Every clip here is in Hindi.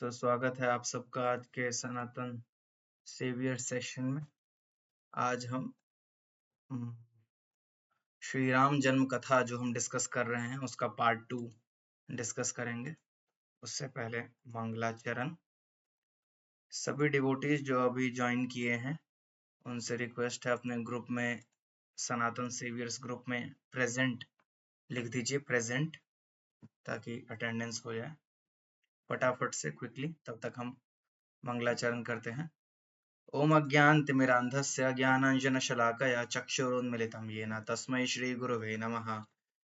तो स्वागत है आप सबका आज के सनातन सेवियर सेशन में। आज हम हम्म, श्री राम जन्म कथा जो हम डिस्कस कर रहे हैं उसका पार्ट 2 डिस्कस करेंगे। उससे पहले मंगलाचरण। सभी डिवोटीज जो अभी ज्वाइन किए हैं उनसे रिक्वेस्ट है अपने ग्रुप में, सनातन सेवियर्स ग्रुप में प्रेजेंट लिख दीजिए, प्रेजेंट, ताकि अटेंडेंस हो जाए फटाफट से, क्विकली। तब तक हम मंगलाचरण करते हैं। ओम अज्ञानतिमिरान्धस्य ज्ञानाञ्जनशलाकया चक्षुरुन्मिलितं येन तस्मै श्रीगुरवे नमः।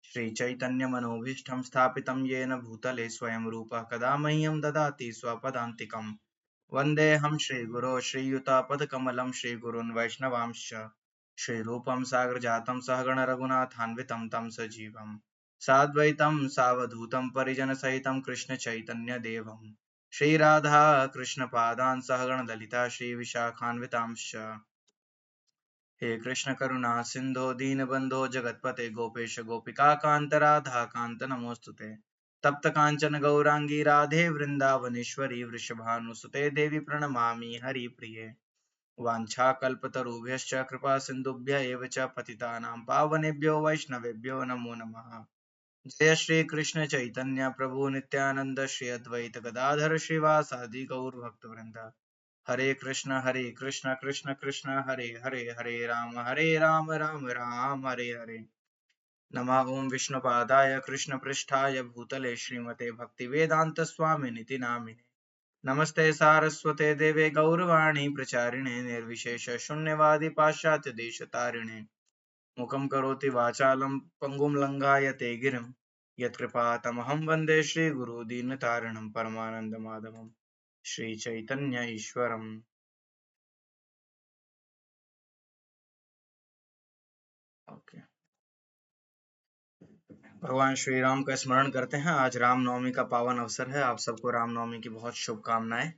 श्रीचैतन्यमनोभीष्टं स्थापितं येन भूतले स्वयं रूपः कदा मह्यं ददाति स्वपदान्तिकम्। वन्देऽहं श्रीगुरो श्रीयुतापदकमलं श्रीगुरून् वैष्णवांश्च श्रीरूपं साग्रजातं सहगण रघुनाथान्वितं तं सजीवं साद्वैतं सावधूतं परिजनसहितं कृष्णचैतन्यदेवम् श्री राधा कृष्ण पादान सहगण ललिता श्री विशाखान्वितांश्च। हे कृष्ण करुणा सिंधो दीनबंधो जगतपते गोपेश गोपिका कांत राधा कांत नमोस्तुते। तप्त कांचन गौरांगी राधे वृंदावनेश्वरी वृषभानुसुते देवी प्रणमामि हरिप्रिये। वाञ्छाकल्पतरुभ्यश्च कृपा सिन्धुभ्य एव च पतितानां पावनेभ्यो वैष्णवेभ्यो नमो नमः। जय श्री कृष्ण चैतन्य प्रभु नित्यानंद श्री अद्वैत गदाधर श्रीवासादि गौर भक्त वृंद। हरे कृष्ण कृष्ण कृष्ण हरे हरे, हरे राम राम राम हरे हरे। नमः ओं विष्णुपादाय कृष्ण पृष्ठाय भूतले श्रीमते भक्ति वेदांत स्वामिनिति नामिने। नमस्ते सारस्वते देवे गौरवाणी प्रचारिणे निर्विशेष शून्यवादी पाश्चात्य देशतारिणे। मुखं करोति वाचालं पंगुं लंघायते गिरिं यत्कृपातमहं वन्दे श्रीगुरु दीनतारिणं परमानन्दमाधवं श्रीचैतन्य ईश्वरम्। ओके, भगवान श्री राम का स्मरण करते हैं। आज रामनवमी का पावन अवसर है। आप सबको रामनवमी की बहुत शुभकामनाएं।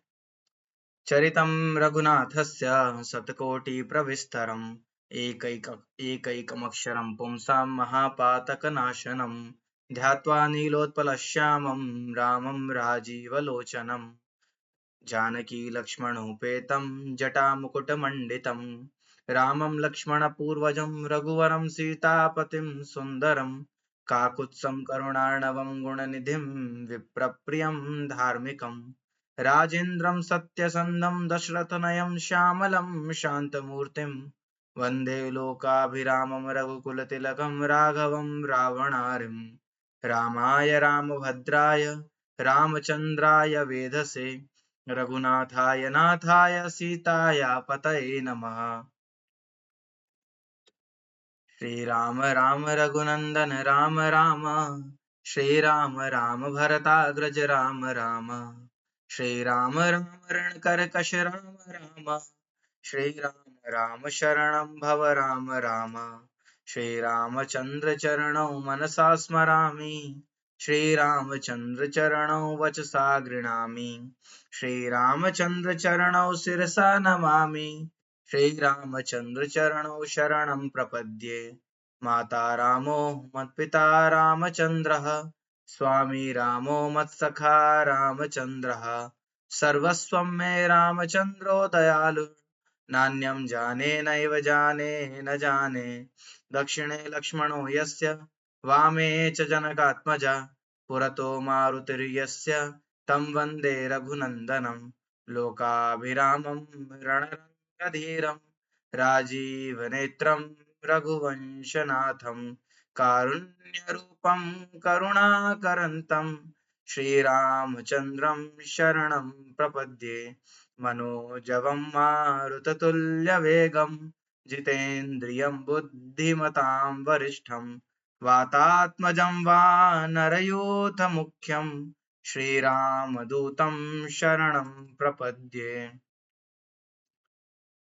चरितं रघुनाथस्य शतकोटि प्रविस्तरम् एकैकमक्षरं पुंसां महापातकनाशनम् ध्यात्वा नीलोत्पलश्यामं रामं राजीवलोचनम् जानकी लक्ष्मणोपेतं जटामुकुटमण्डितं रामं लक्ष्मणपूर्वजं रघुवरं सीतापतिं सुन्दरं काकुत्स्थं करुणार्णवं गुणनिधिं विप्रप्रियं धार्मिकं राजेन्द्रं सत्यसन्धं दशरथनयं श्यामलं शान्तमूर्तिं वन्दे लोकाभिरामं रघुकुलतिलकं राघवं रावणारिं। रामाय रामभद्राय रामचन्द्राय वेधसे रघुनाथाय नाथाय सीताया पतये नमः। श्रीराम राम रघुनंदन राम राम, श्रीराम राम भरताग्रज राम राम, श्रीराम राम रणकरकश राम राम, श्रीराम राम शरणं भव राम राम, श्रीरामचंद्र चरणौ मनसा स्मरामि, श्रीरामचंद्र चरणौ वचसा गृह्णामि, श्रीरामचंद्र चरणौ शिरसा नमामि, श्रीरामचंद्र चरणौ शरणं प्रपद्ये। माता रामो मत्पिता रामचन्द्रः, स्वामी रामो मत्सखा रामचन्द्रः, सर्वस्वं मे रामचन्द्रो दयालु, नान्यं जाने नैव जाने न जाने। दक्षिणे लक्ष्मणो यस्य वामे च जनकात्मजा, पुरतो मारुतिर्यस्य तं वन्दे रघुनन्दनं लोकाभिरामं रणरङ्गधीरं राजीवनेत्रं रघुवंशनाथं कारुण्यरूपं करुणाकरन्तं श्रीरामचन्द्रं शरणं प्रपद्ये। मनोजवं मारुततुल्यवेगं जितेन्द्रियं बुद्धिमतां वरिष्ठं वातात्मजं वानरयूथमुख्यं श्रीरामदूतं शरणं प्रपद्ये।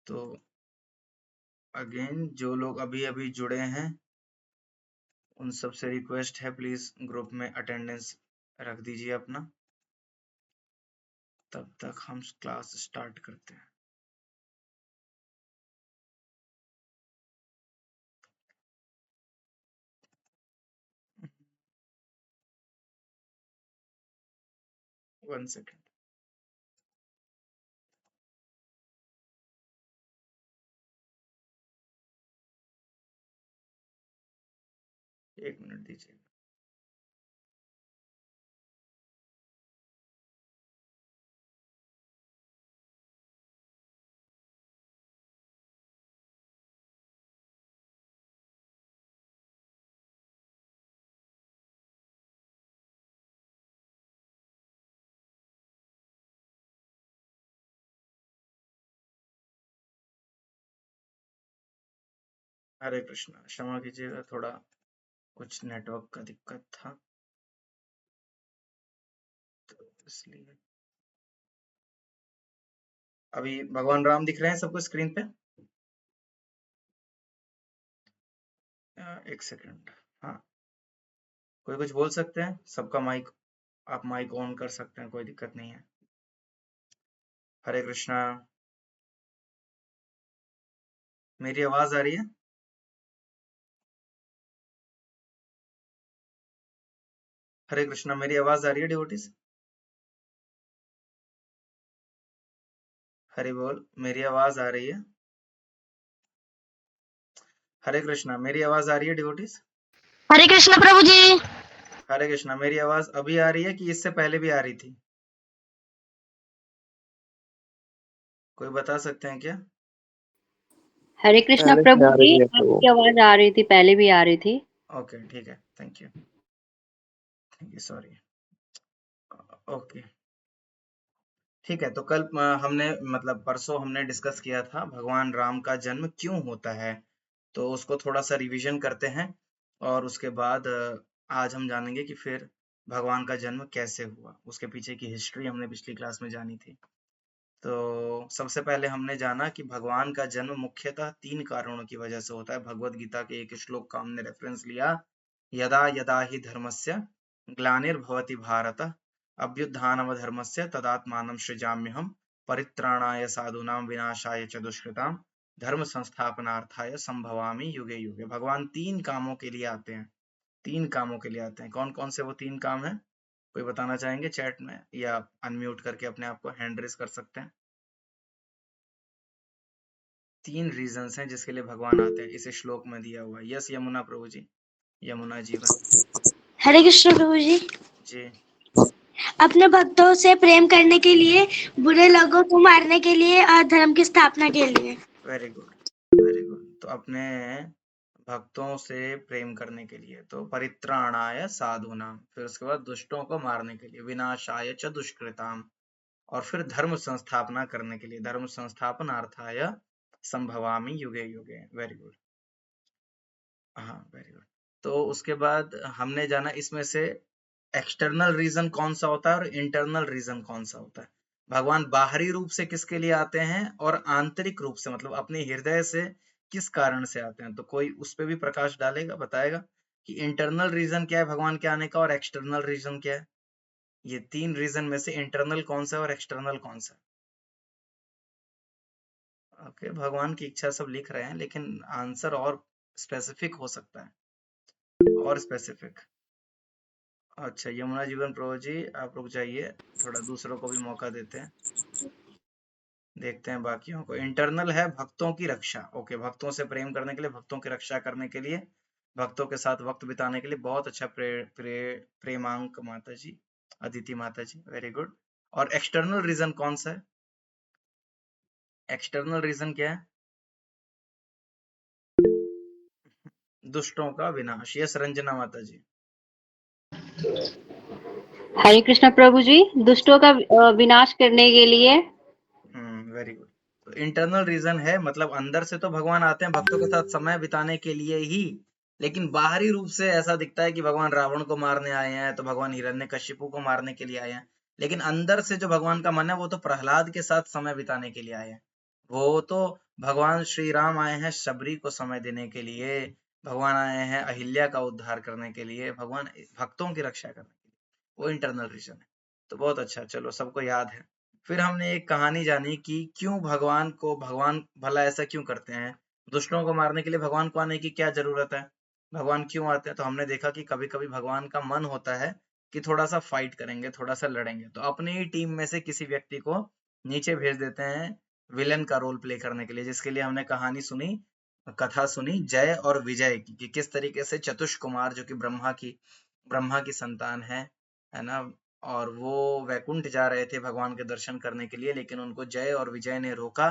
तो अगेन जो लोग अभी अभी जुड़े हैं उन सब से रिक्वेस्ट है, प्लीज ग्रुप में अटेंडेंस रख दीजिए अपना। तब तक हम क्लास स्टार्ट करते हैं। One second. 1 मिनट दीजिए। हरे कृष्णा, क्षमा कीजिएगा, थोड़ा कुछ नेटवर्क का दिक्कत था तो इसलिए। अभी भगवान राम दिख रहे हैं सबको स्क्रीन पे? एक सेकंड। हाँ, कोई कुछ बोल सकते हैं? सबका माइक, आप माइक ऑन कर सकते हैं, कोई दिक्कत नहीं है। हरे कृष्णा। मेरी आवाज आ रही है? हरे कृष्णा, मेरी आवाज आ रही है डिवोटीज? हरि बोल, मेरी आवाज आ रही है? हरे कृष्णा, मेरी आवाज आ रही है डिवोटीज? हरे कृष्ण प्रभु जी। हरे कृष्णा, मेरी आवाज अभी आ रही है कि इससे पहले भी आ रही थी? कोई बता सकते हैं क्या? हरे कृष्ण पहले से प्रभु आ जी, रही है तो आपकी आवाज आ रही थी, पहले भी आ रही थी। ओके, ठीक है, थैंक यू, सॉरी। ओके, ठीक है। तो कल हमने मतलब परसों हमने डिस्कस किया था भगवान राम का जन्म क्यों होता है, तो उसको थोड़ा सा रिवीजन करते हैं और उसके बाद आज हम जानेंगे कि फिर भगवान का जन्म कैसे हुआ, उसके पीछे की हिस्ट्री हमने पिछली क्लास में जानी थी। तो सबसे पहले हमने जाना कि भगवान का जन्म मुख्यतः 3 कारणों की वजह से होता है। भगवत गीता के एक श्लोक का हमने रेफरेंस लिया, यदा यदा हि धर्मस्य ग्लानिर्भवति भारत अभ्युत्थानमधर्मस्य तदात्मानं सृजाम्यहम् परित्राणाय साधूनां विनाशाय च दुष्कृतां धर्म संस्थापनार्थाय संभवामि युगे युगे। भगवान 3 कामों के लिए आते हैं, 3 कामों के लिए आते हैं। कौन कौन से वो 3 काम हैं? कोई बताना चाहेंगे चैट में, या अनम्यूट करके अपने आप को हैंड रेज कर सकते हैं? 3 रीजंस हैं जिसके लिए भगवान आते हैं, इस श्लोक में दिया हुआ है। यस यमुना प्रभु जी, यमुना जीवन हरे कृष्ण प्रभु जी। जी। अपने भक्तों से प्रेम करने के लिए, बुरे लोगों को मारने के लिए और धर्म की स्थापना के लिए। Very good, very good. तो अपने भक्तों से प्रेम करने के लिए, तो परित्राणाय साधूनाम, फिर उसके बाद दुष्टों को मारने के लिए, विनाशाय च दुष्कृताम, और फिर धर्म संस्थापना करने के लिए, धर्म संस्थापनार्थाय संभवामि युगे युगे। वेरी गुड, हाँ वेरी गुड। तो उसके बाद हमने जाना इसमें से एक्सटर्नल रीजन कौन सा होता है और इंटरनल रीजन कौन सा होता है। भगवान बाहरी रूप से किसके लिए आते हैं और आंतरिक रूप से मतलब अपने हृदय से किस कारण से आते हैं, तो कोई उस पे भी प्रकाश डालेगा, बताएगा कि इंटरनल रीजन क्या है भगवान के आने का और एक्सटर्नल रीजन क्या है। ये 3 रीजन में से इंटरनल कौन सा है और एक्सटर्नल कौन सा है? ओके, भगवान की इच्छा सब लिख रहे हैं लेकिन आंसर और स्पेसिफिक हो सकता है, और स्पेसिफिक। अच्छा, यमुना जीवन प्रभु जी आप रुक जाइए, थोड़ा दूसरों को भी मौका देते हैं, देखते हैं बाकियों को। इंटरनल है भक्तों की रक्षा। ओके, भक्तों से प्रेम करने के लिए, भक्तों की रक्षा करने के लिए, भक्तों के साथ वक्त बिताने के लिए। बहुत अच्छा, प्रेमांक माता जी, अदिति माता जी, वेरी गुड। और एक्सटर्नल रीजन कौन सा है? एक्सटर्नल रीजन क्या है? दुष्टों का विनाश। यस रंजना माता जी। हरे कृष्ण प्रभु जी, दुष्टों का विनाश करने के लिए। Very good. तो इंटरनल रीजन है मतलब अंदर से तो भगवान आते हैं भक्तों के साथ समय बिताने के लिए ही, लेकिन बाहरी रूप से ऐसा दिखता है कि भगवान रावण को मारने आए हैं, तो भगवान हिरण्यकशिपु को मारने के लिए आए हैं, लेकिन अंदर से जो भगवान का मन है वो तो प्रहलाद के साथ समय बिताने के लिए आए हैं। वो तो भगवान श्री राम आए हैं शबरी को समय देने के लिए, भगवान आए हैं अहिल्या का उद्धार करने के लिए, भगवान भक्तों की रक्षा करने के लिए। वो इंटरनल रीजन है। तो बहुत अच्छा, चलो सबको याद है। फिर हमने एक कहानी जानी कि क्यों भगवान भला ऐसा क्यों करते हैं, दुष्टों को मारने के लिए भगवान को आने की क्या जरूरत है, भगवान क्यों आते हैं। तो हमने देखा कि कभी कभी भगवान का मन होता है कि थोड़ा सा फाइट करेंगे, थोड़ा सा लड़ेंगे, तो अपनी ही टीम में से किसी व्यक्ति को नीचे भेज देते हैं विलन का रोल प्ले करने के लिए, जिसके लिए हमने कहानी सुनी कथा सुनी जय और विजय की, कि किस तरीके से चतुष कुमार जो कि ब्रह्मा की संतान है ना, और वो वैकुंठ जा रहे थे भगवान के दर्शन करने के लिए, लेकिन उनको जय और विजय ने रोका,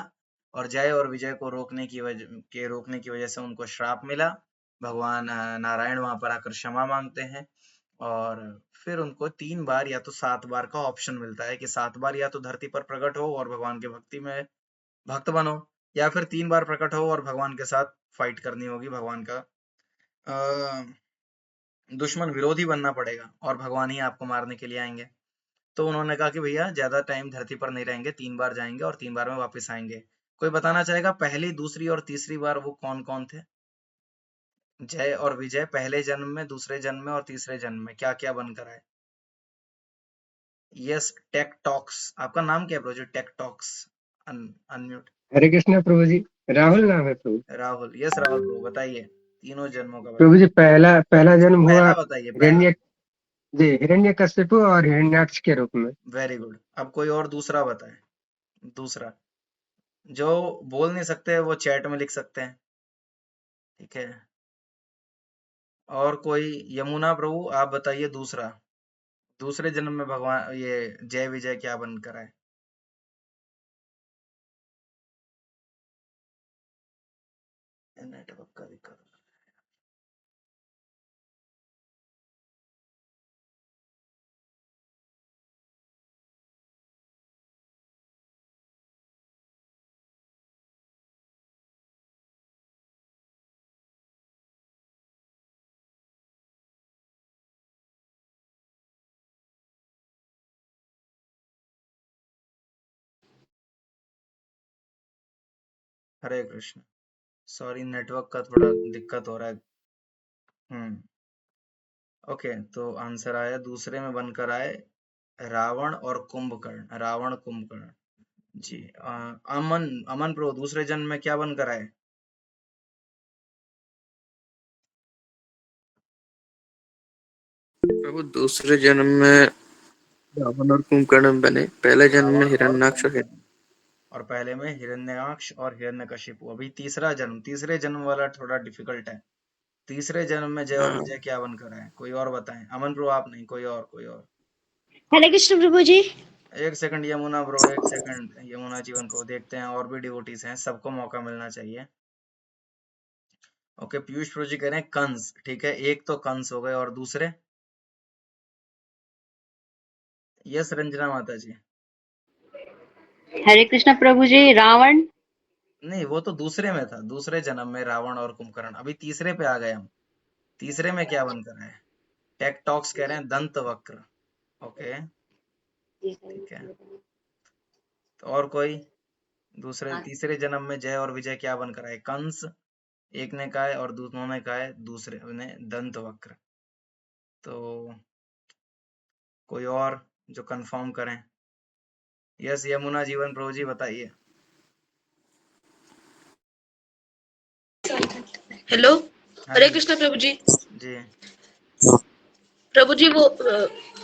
और जय और विजय को रोकने की वजह से उनको श्राप मिला। भगवान नारायण वहां पर आकर क्षमा मांगते हैं, और फिर उनको 3 बार या तो 7 बार का ऑप्शन मिलता है कि 7 बार या तो धरती पर प्रकट हो और भगवान के भक्ति में भक्त बनो, या फिर 3 बार प्रकट हो और भगवान के साथ फाइट करनी होगी, भगवान का दुश्मन विरोधी बनना पड़ेगा, और भगवान ही आपको मारने के लिए आएंगे। तो उन्होंने कहा कि भैया ज्यादा टाइम धरती पर नहीं रहेंगे, 3 बार जाएंगे और 3 बार में वापस आएंगे। कोई बताना चाहेगा पहली, दूसरी और तीसरी बार वो कौन कौन थे? जय और विजय पहले जन्म में, दूसरे जन्म में और तीसरे जन्म में क्या क्या बनकर आए? Yes, tech talks. आपका नाम क्या है ब्रो? जो tech talks unmute. Hare Krishna प्रभु जी। राहुल नाम है प्रभु। राहुल, यस राहुल ब्रो, बताइए तीनों जन्मों का प्रभु बताइए। जी, पहला जन्म हुआ पहला बताइए, पहला। हिरण्यकशिपु और हिरण्याक्ष के रूप में। Very good. अब कोई और दूसरा बताए। दूसरा, जो बोल नहीं सकते वो चैट में लिख सकते हैं, ठीक है। और कोई? यमुना प्रभु आप बताइए दूसरा, दूसरे जन्म में भगवान ये जय विजय क्या बनकर आए? नेटवर्क का दिक्कत। हरे कृष्ण, सॉरी नेटवर्क का थोड़ा दिक्कत हो रहा है। ओके, तो आंसर आया दूसरे में बनकर आए रावण और कुंभकर्ण, रावण कुंभकर्ण जी। अमन, अमन प्रो दूसरे जन्म में क्या बनकर आए? प्रभु दूसरे जन्म में रावण और कुंभकर्ण बने, पहले जन्म में रावण और हिरण्याक्ष और कुंभकर्ण, और पहले में हिरण्याक्ष और हिरण्यकशिपु। अभी तीसरा जन्म, तीसरे जन्म वाला थोड़ा डिफिकल्ट है। तीसरे जन्म में जय और विजय क्या बनकर आए? कोई और बताएं। अमन ब्रो आप नहीं, कोई और, कोई और। हरे कृष्ण प्रभु जी। एक सेकंड यमुना ब्रो, एक सेकंड यमुना जीवन को देखते हैं, और भी डिवोटीज हैं, सबको मौका मिलना चाहिए। ओके, पीयूष प्रो जी कह रहे हैं कंस, ठीक है, एक तो कंस हो गए, और दूसरे? यस रंजना माता जी। हरे कृष्ण प्रभु जी। रावण। नहीं, वो तो दूसरे में था, दूसरे जन्म में रावण और कुंभकर्ण। अभी तीसरे पे आ गए हम। तीसरे में क्या बनकर है? टेक टॉक्स कह रहे हैं दंत वक्र। ओके, ठीक है। तो और कोई दूसरे, तीसरे जन्म में जय और विजय क्या बनकर आए? कंस एक ने कहा है, और दूसरों ने कहा है दूसरे ने दंत वक्र। तो कोई और जो कंफर्म करें। यस यमुना जीवन प्रभु जी बताइए। हेलो, हाँ हरे जी कृष्ण प्रभु जी। जी। प्रभु जी वो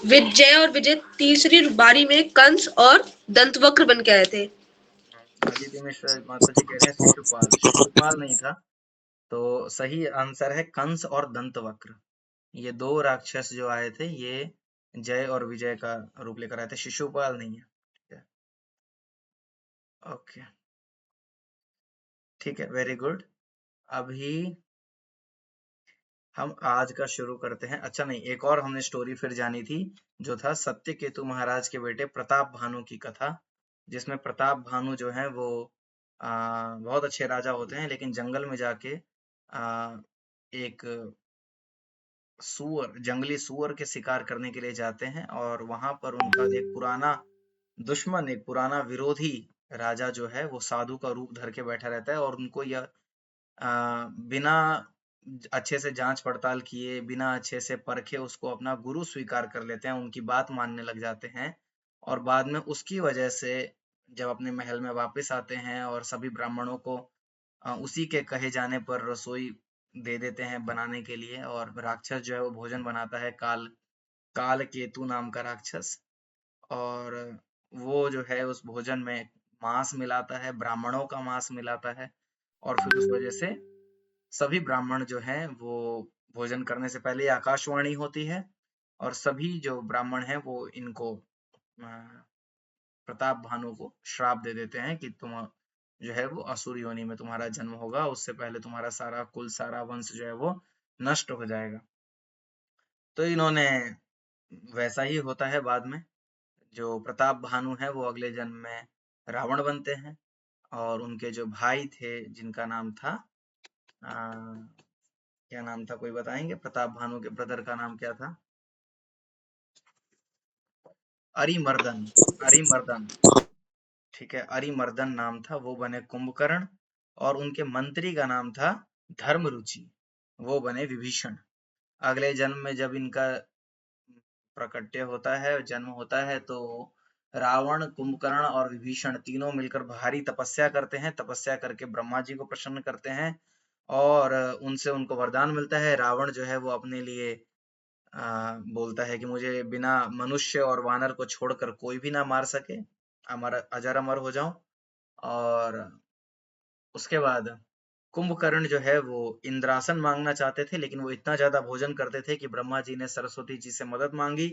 विजय और विजय तीसरी बारी में कंस और दंतवक्र बन के आए थे। आदित्य मिश्रा माता जी कह रहे हैं शिशुपाल, शिशुपाल नहीं था। तो सही आंसर है कंस और दंतवक्र। ये दो राक्षस जो आए थे, ये जय और विजय का रूप लेकर आए थे, शिशुपाल नहीं है, ठीक है। ओके, ठीक है, वेरी गुड। अभी हम आज का शुरू करते हैं। अच्छा नहीं, एक और हमने स्टोरी फिर जानी थी, जो था सत्यकेतु महाराज के बेटे प्रताप भानु की कथा, जिसमें प्रताप भानु जो है वो बहुत अच्छे राजा होते हैं, लेकिन जंगल में जाके एक जंगली सुअर के शिकार करने के लिए जाते हैं, और वहां पर उनका एक पुराना दुश्मन, एक पुराना विरोधी राजा जो है वो साधु का रूप धर के बैठा रहता है, और उनको यह बिना अच्छे से जांच पड़ताल किए, बिना अच्छे से परखे उसको अपना गुरु स्वीकार कर लेते हैं, उनकी बात मानने लग जाते हैं। और बाद में उसकी वजह से जब अपने महल में वापस आते हैं और सभी ब्राह्मणों को उसी के कहे जाने पर रसोई दे देते हैं बनाने के लिए, और राक्षस जो है वो भोजन बनाता है, काल केतु नाम का राक्षस। और वो जो है उस भोजन में मांस मिलाता है, ब्राह्मणों का मांस मिलाता है, और फिर उस वजह से सभी ब्राह्मण जो हैं वो भोजन करने से पहले आकाशवाणी होती है और सभी जो ब्राह्मण हैं वो इनको प्रताप भानु को श्राप दे देते हैं कि तुम जो है वो असुर योनि में तुम्हारा जन्म होगा, उससे पहले तुम्हारा सारा कुल सारा वंश जो है वो नष्ट हो जाएगा। तो इन्होंने वैसा ही होता है बाद में। जो प्रताप भानु है वो अगले जन्म में रावण बनते हैं और उनके जो भाई थे जिनका नाम था क्या नाम था, कोई बताएंगे? प्रताप भानु के ब्रदर का नाम क्या था? अरिमर्दन। अरिमर्दन, ठीक है, अरिमर्दन नाम था, वो बने कुंभकर्ण और उनके मंत्री का नाम था धर्मरुचि, वो बने विभीषण। अगले जन्म में जब इनका प्रकट्य होता है, जन्म होता है, तो रावण, कुंभकर्ण और विभीषण तीनों मिलकर भारी तपस्या करते हैं। तपस्या करके ब्रह्मा जी को प्रसन्न करते हैं और उनसे उनको वरदान मिलता है। रावण जो है वो अपने लिए बोलता है कि मुझे बिना मनुष्य और वानर को छोड़कर कोई भी ना मार सके, अजर अमर हो जाऊं। और उसके बाद कुंभकर्ण जो है वो इंद्रासन मांगना चाहते थे, लेकिन वो इतना ज्यादा भोजन करते थे कि ब्रह्मा जी ने सरस्वती जी से मदद मांगी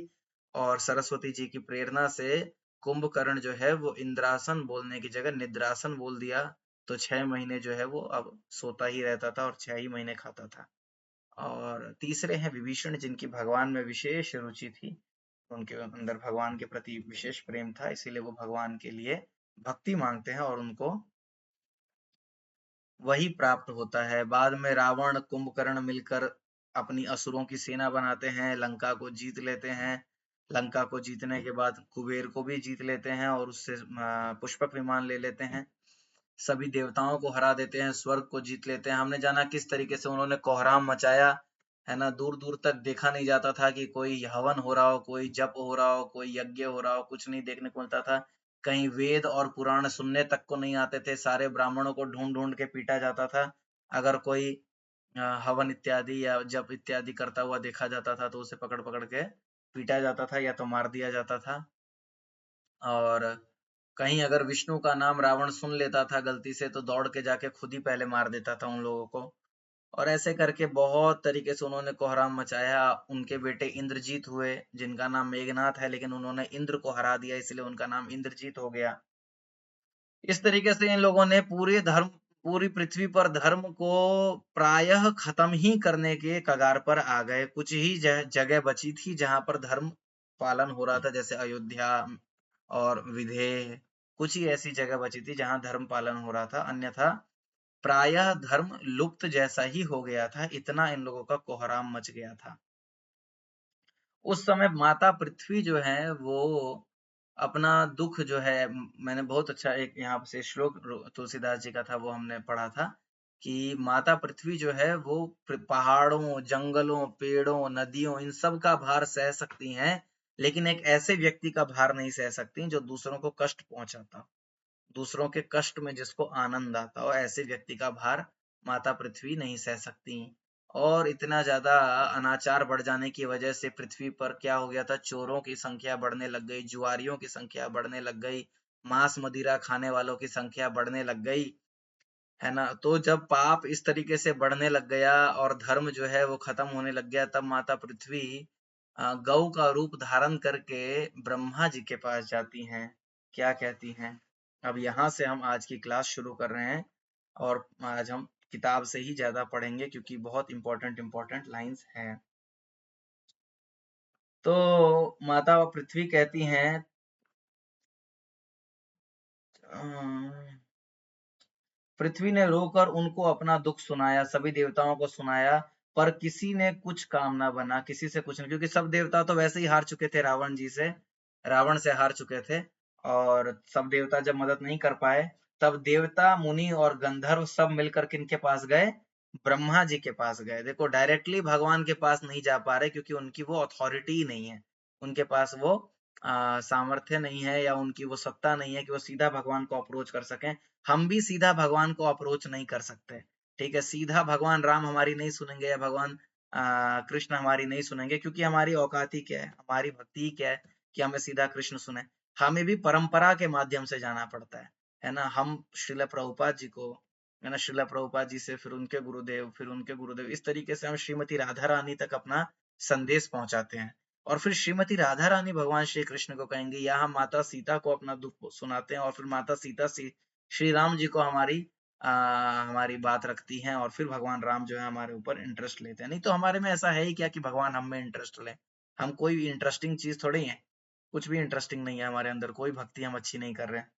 और सरस्वती जी की प्रेरणा से कुंभकर्ण जो है वो इंद्रासन बोलने की जगह निद्रासन बोल दिया। तो 6 महीने जो है वो अब सोता ही रहता था और 6 ही महीने खाता था। और तीसरे हैं विभीषण, जिनकी भगवान में विशेष रुचि थी, उनके अंदर भगवान के प्रति विशेष प्रेम था, इसीलिए वो भगवान के लिए भक्ति मांगते हैं और उनको वही प्राप्त होता है। बाद में रावण, कुंभकर्ण मिलकर अपनी असुरों की सेना बनाते हैं, लंका को जीत लेते हैं। लंका को जीतने के बाद कुबेर को भी जीत लेते हैं और उससे पुष्पक विमान ले लेते हैं। सभी देवताओं को हरा देते हैं, स्वर्ग को जीत लेते हैं। हमने जाना किस तरीके से उन्होंने कोहराम मचाया, है ना। दूर दूर तक देखा नहीं जाता था कि कोई हवन हो रहा हो, कोई जप हो रहा हो, कोई यज्ञ हो रहा हो, कुछ नहीं देखने को मिलता था। कहीं वेद और पुराण सुनने तक को नहीं आते थे। सारे ब्राह्मणों को ढूंढ ढूंढ के पीटा जाता था। अगर कोई हवन इत्यादि या जप इत्यादि करता हुआ देखा जाता था तो उसे पकड़ पकड़ के पीटा जाता था या तो मार दिया जाता था। और कहीं अगर विष्णु का नाम रावण सुन लेता था गलती से तो दौड़ के जाके खुद ही पहले मार देता था उन लोगों को। और ऐसे करके बहुत तरीके से उन्होंने कोहराम मचाया। उनके बेटे इंद्रजीत हुए, जिनका नाम मेघनाथ है, लेकिन उन्होंने इंद्र को हरा दिया, इसलिए उनका नाम इंद्रजीत हो गया। इस तरीके से इन लोगों ने पूरी पृथ्वी पर धर्म को प्रायः खत्म ही करने के कगार पर आ गए। कुछ ही जगह बची थी जहां पर धर्म पालन हो रहा था, जैसे अयोध्या और विदेह, कुछ ही ऐसी जगह बची थी जहां धर्म पालन हो रहा था, अन्यथा प्रायः धर्म लुप्त जैसा ही हो गया था। इतना इन लोगों का कोहराम मच गया था। उस समय माता पृथ्वी जो है वो अपना दुख जो है, मैंने बहुत अच्छा एक यहाँ से श्लोक तुलसीदास जी का था, वो हमने पढ़ा था कि माता पृथ्वी जो है वो पहाड़ों, जंगलों, पेड़ों, नदियों, इन सब का भार सह सकती हैं, लेकिन एक ऐसे व्यक्ति का भार नहीं सह सकती जो दूसरों को कष्ट पहुंचाता, दूसरों के कष्ट में जिसको आनंद आता हो, ऐसे व्यक्ति का भार माता पृथ्वी नहीं सह सकती। और इतना ज्यादा अनाचार बढ़ जाने की वजह से पृथ्वी पर क्या हो गया था, चोरों की संख्या बढ़ने लग गई, जुआरियों की संख्या बढ़ने लग गई, मांस मदिरा खाने वालों की संख्या बढ़ने लग गई, है ना। तो जब पाप इस तरीके से बढ़ने लग गया और धर्म जो है वो खत्म होने लग गया, तब माता पृथ्वी गौ का रूप धारण करके ब्रह्मा जी के पास जाती हैं। क्या कहती हैं? अब यहाँ से हम आज की क्लास शुरू कर रहे हैं और आज हम किताब से ही ज्यादा पढ़ेंगे क्योंकि बहुत इंपॉर्टेंट लाइंस हैं। तो माता पृथ्वी कहती हैं, पृथ्वी ने रोकर उनको अपना दुख सुनाया, सभी देवताओं को सुनाया, पर किसी ने कुछ काम ना बना, किसी से कुछ नहीं, क्योंकि सब देवता तो वैसे ही हार चुके थे रावण से हार चुके थे। और सब देवता जब मदद नहीं कर पाए, तब देवता, मुनि और गंधर्व सब मिलकर किनके पास गए? ब्रह्मा जी के पास गए। देखो, डायरेक्टली भगवान के पास नहीं जा पा रहे क्योंकि उनकी वो अथॉरिटी ही नहीं है, उनके पास वो सामर्थ्य नहीं है या उनकी वो सत्ता नहीं है कि वो सीधा भगवान को अप्रोच कर सकें। हम भी सीधा भगवान को अप्रोच नहीं कर सकते, ठीक है। सीधा भगवान राम हमारी नहीं सुनेंगे या भगवान कृष्ण हमारी नहीं सुनेंगे, क्योंकि हमारी औकात ही क्या है, हमारी भक्ति ही क्या है कि हमें सीधा कृष्ण सुने। हमें भी परंपरा के माध्यम से जाना पड़ता है ना। हम श्रील प्रभुपाद जी को है ना, श्रीला प्रभुपाद जी से, फिर उनके गुरुदेव, फिर उनके गुरुदेव, इस तरीके से हम श्रीमती राधा रानी तक अपना संदेश पहुंचाते हैं। और फिर श्रीमती राधा रानी भगवान श्री कृष्ण को कहेंगे, या हम माता सीता को अपना दुख सुनाते हैं, और फिर माता सीता श्री राम जी को हमारी बात रखती हैं, और फिर भगवान राम जो है हमारे ऊपर इंटरेस्ट लेते हैं। नहीं तो हमारे में ऐसा है ही क्या कि भगवान हम में इंटरेस्ट ले? हम कोई भी इंटरेस्टिंग चीज थोड़ी है, कुछ भी इंटरेस्टिंग नहीं है हमारे अंदर, कोई भक्ति हम अच्छी नहीं कर रहे हैं।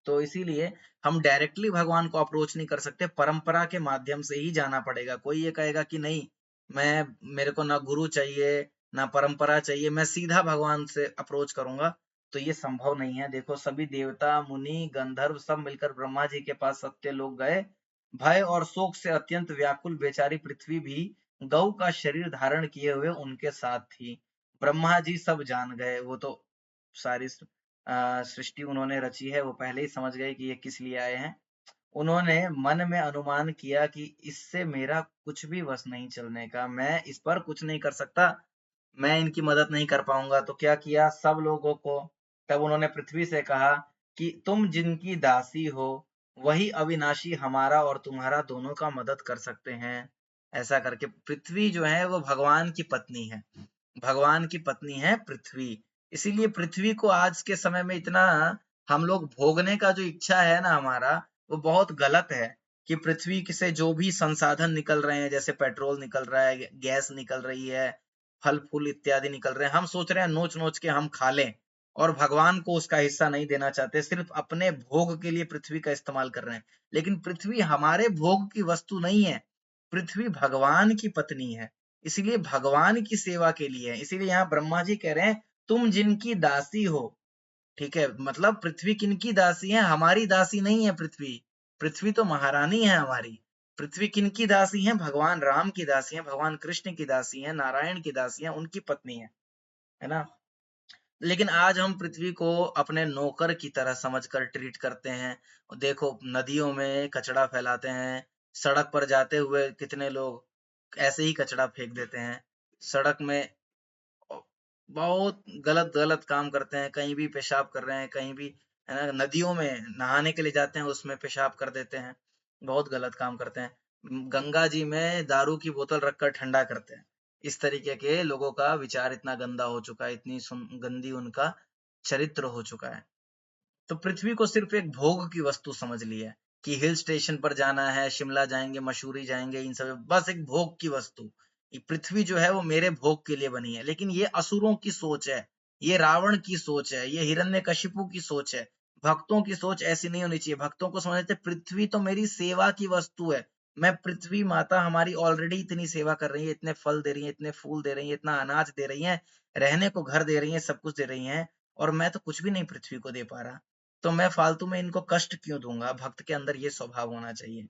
तो इसीलिए हम डायरेक्टली भगवान को अप्रोच नहीं कर सकते, परंपरा के माध्यम से ही जाना पड़ेगा। कोई ये कहेगा कि नहीं, मेरे को ना गुरु चाहिए ना परंपरा चाहिए, मैं सीधा भगवान से अप्रोच करूंगा, तो ये संभव नहीं है। देखो, सभी देवता, मुनि, गंधर्व सब मिलकर ब्रह्मा जी के पास सत्य लोग गए। भय और शोक से अत्यंत व्याकुल बेचारी पृथ्वी भी गौ का शरीर धारण किए हुए उनके साथ थी। ब्रह्मा जी सब जान गए, वो तो सारी सृष्टि उन्होंने रची है, वो पहले ही समझ गए कि ये किस लिए आए हैं। उन्होंने मन में अनुमान किया कि इससे मेरा कुछ भी वश नहीं चलने का, मैं इस पर कुछ नहीं कर सकता, मैं इनकी मदद नहीं कर पाऊंगा। तो क्या किया सब लोगों को, तब उन्होंने पृथ्वी से कहा कि तुम जिनकी दासी हो वही अविनाशी हमारा और तुम्हारा दोनों का मदद कर सकते हैं। ऐसा करके पृथ्वी जो है वो भगवान की पत्नी है, भगवान की पत्नी है पृथ्वी। इसीलिए पृथ्वी को आज के समय में इतना हम लोग भोगने का जो इच्छा है ना हमारा, वो बहुत गलत है। कि पृथ्वी से जो भी संसाधन निकल रहे हैं, जैसे पेट्रोल निकल रहा है, गैस निकल रही है, फल फूल इत्यादि निकल रहे हैं, हम सोच रहे हैं नोच नोच के हम खा लें, और भगवान को उसका हिस्सा नहीं देना चाहते, सिर्फ अपने भोग के लिए पृथ्वी का इस्तेमाल कर रहे हैं। लेकिन पृथ्वी हमारे भोग की वस्तु नहीं है, पृथ्वी भगवान की पत्नी है, इसलिए भगवान की सेवा के लिए है। इसीलिए यहाँ ब्रह्मा जी कह रहे हैं तुम जिनकी दासी हो, ठीक है, मतलब पृथ्वी किनकी दासी है? हमारी दासी नहीं है पृथ्वी, पृथ्वी तो महारानी है हमारी। पृथ्वी किनकी दासी है? भगवान राम की दासी है, भगवान कृष्ण की दासी है, नारायण की दासी है, उनकी पत्नी है ना। लेकिन आज हम पृथ्वी को अपने नौकर की तरह समझकर ट्रीट करते हैं। देखो, नदियों में कचरा फैलाते हैं, सड़क पर जाते हुए कितने लोग ऐसे ही कचरा फेंक देते हैं, सड़क में बहुत गलत गलत काम करते हैं, कहीं भी पेशाब कर रहे हैं, कहीं भी, है ना, नदियों में नहाने के लिए जाते हैं उसमें पेशाब कर देते हैं, बहुत गलत काम करते हैं। गंगा जी में दारू की बोतल रखकर ठंडा करते हैं। इस तरीके के लोगों का विचार इतना गंदा हो चुका है, इतनी गंदी उनका चरित्र हो चुका है। तो पृथ्वी को सिर्फ एक भोग की वस्तु समझ लिया है कि हिल स्टेशन पर जाना है, शिमला जाएंगे, मसूरी जाएंगे, इन सब बस एक भोग की वस्तु। ये पृथ्वी जो है वो मेरे भोग के लिए बनी है। लेकिन ये असुरों की सोच है, ये रावण की सोच है, ये हिरण्यकशिपु की सोच है। भक्तों की सोच ऐसी नहीं होनी चाहिए। भक्तों को समझते पृथ्वी तो मेरी सेवा की वस्तु है, मैं पृथ्वी माता हमारी ऑलरेडी इतनी सेवा कर रही है, इतने फल दे रही है, इतने फूल दे रही है, इतना अनाज दे रही है, रहने को घर दे रही है, सब कुछ दे रही है, और मैं तो कुछ भी नहीं पृथ्वी को दे पा रहा, तो मैं फालतू में इनको कष्ट क्यों दूंगा? भक्त के अंदर ये स्वभाव होना चाहिए,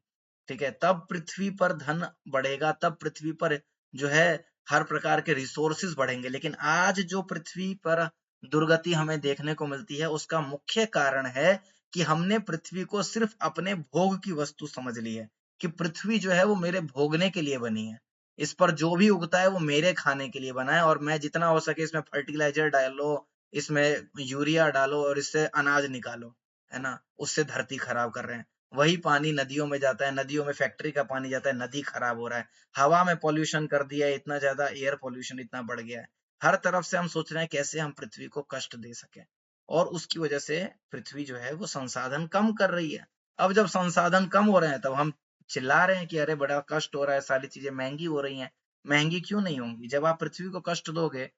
ठीक है। तब पृथ्वी पर धन बढ़ेगा, तब पृथ्वी पर जो है हर प्रकार के रिसोर्सेज बढ़ेंगे। लेकिन आज जो पृथ्वी पर दुर्गति हमें देखने को मिलती है, उसका मुख्य कारण है कि हमने पृथ्वी को सिर्फ अपने भोग की वस्तु समझ ली है, कि पृथ्वी जो है वो मेरे भोगने के लिए बनी है, इस पर जो भी उगता है वो मेरे खाने के लिए बना है, और मैं जितना हो सके इसमें फर्टिलाइजर डालो, इसमें यूरिया डालो, और इससे अनाज निकालो, है ना। उससे धरती खराब कर रहे हैं। वही पानी नदियों में जाता है, नदियों में फैक्ट्री का पानी जाता है, नदी खराब हो रहा है। हवा में पॉल्यूशन कर दिया है, इतना ज्यादा एयर पॉल्यूशन इतना बढ़ गया है। हर तरफ से हम सोच रहे हैं कैसे हम पृथ्वी को कष्ट दे सके, और उसकी वजह से पृथ्वी जो है वो संसाधन कम कर रही है। अब जब संसाधन कम हो रहे हैं तब हम चिल्ला रहे हैं कि अरे बड़ा कष्ट हो रहा है, सारी चीजें महंगी हो रही हैं। महंगी क्यों नहीं होंगी? जब आप पृथ्वी को कष्ट दोगे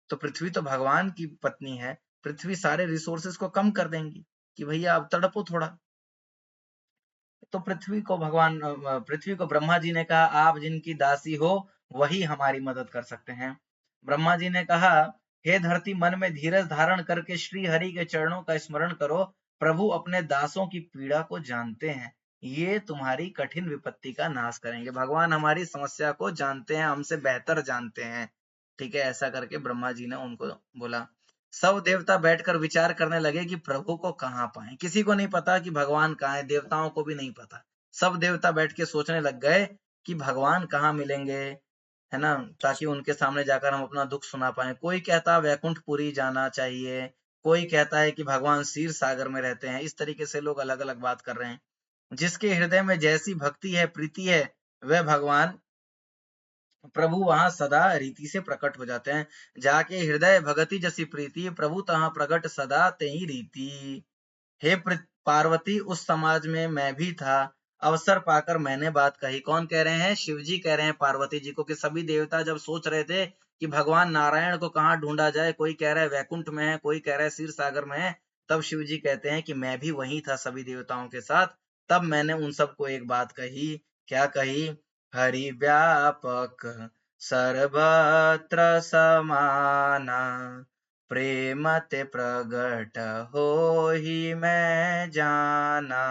तो पृथ्वी तो भगवान की पत्नी है, पृथ्वी सारे रिसोर्सेज को कम कर देंगी कि भैया आप तड़पो थोड़ा। तो पृथ्वी को ब्रह्मा जी ने कहा आप जिनकी दासी हो वही हमारी मदद कर सकते हैं। ब्रह्मा जी ने कहा हे धरती, मन में धीरज धारण करके श्री हरि के चरणों का स्मरण करो, प्रभु अपने दासों की पीड़ा को जानते हैं, ये तुम्हारी कठिन विपत्ति का नाश करेंगे। भगवान हमारी समस्या को जानते हैं, हमसे बेहतर जानते हैं, ठीक है। ऐसा करके ब्रह्मा जी ने उनको बोला। सब देवता बैठकर विचार करने लगे कि प्रभु को कहाँ पाएं। किसी को नहीं पता कि भगवान कहाँ है, देवताओं को भी नहीं पता। सब देवता बैठ के सोचने लग गए कि भगवान कहाँ मिलेंगे, है ना, ताकि उनके सामने जाकर हम अपना दुख सुना पाए। कोई कहता वैकुंठपुरी जाना चाहिए, कोई कहता है कि भगवान क्षीर सागर में रहते हैं। इस तरीके से लोग अलग अलग बात कर रहे हैं। जिसके हृदय में जैसी भक्ति है, प्रीति है, वह भगवान प्रभु वहां सदा रीति से प्रकट हो जाते हैं। जाके हृदय भगति जैसी प्रीति, प्रभु तहां प्रकट सदा तेई रीति। हे पार्वती, उस समाज में मैं भी था, अवसर पाकर मैंने बात कही। कौन कह रहे हैं? शिव जी कह रहे हैं पार्वती जी को, कि सभी देवता जब सोच रहे थे कि भगवान नारायण को कहाँ ढूंढा जाए, कोई कह रहा है वैकुंठ में है, कोई कह रहा है क्षीर सागर में है, तब शिव जी कहते हैं कि मैं भी वहीं था सभी देवताओं के साथ। तब मैंने उन सबको एक बात कही। क्या कही? हरि व्यापक सर्वत्र समाना, प्रेम ते प्रगट होहि मैं जाना।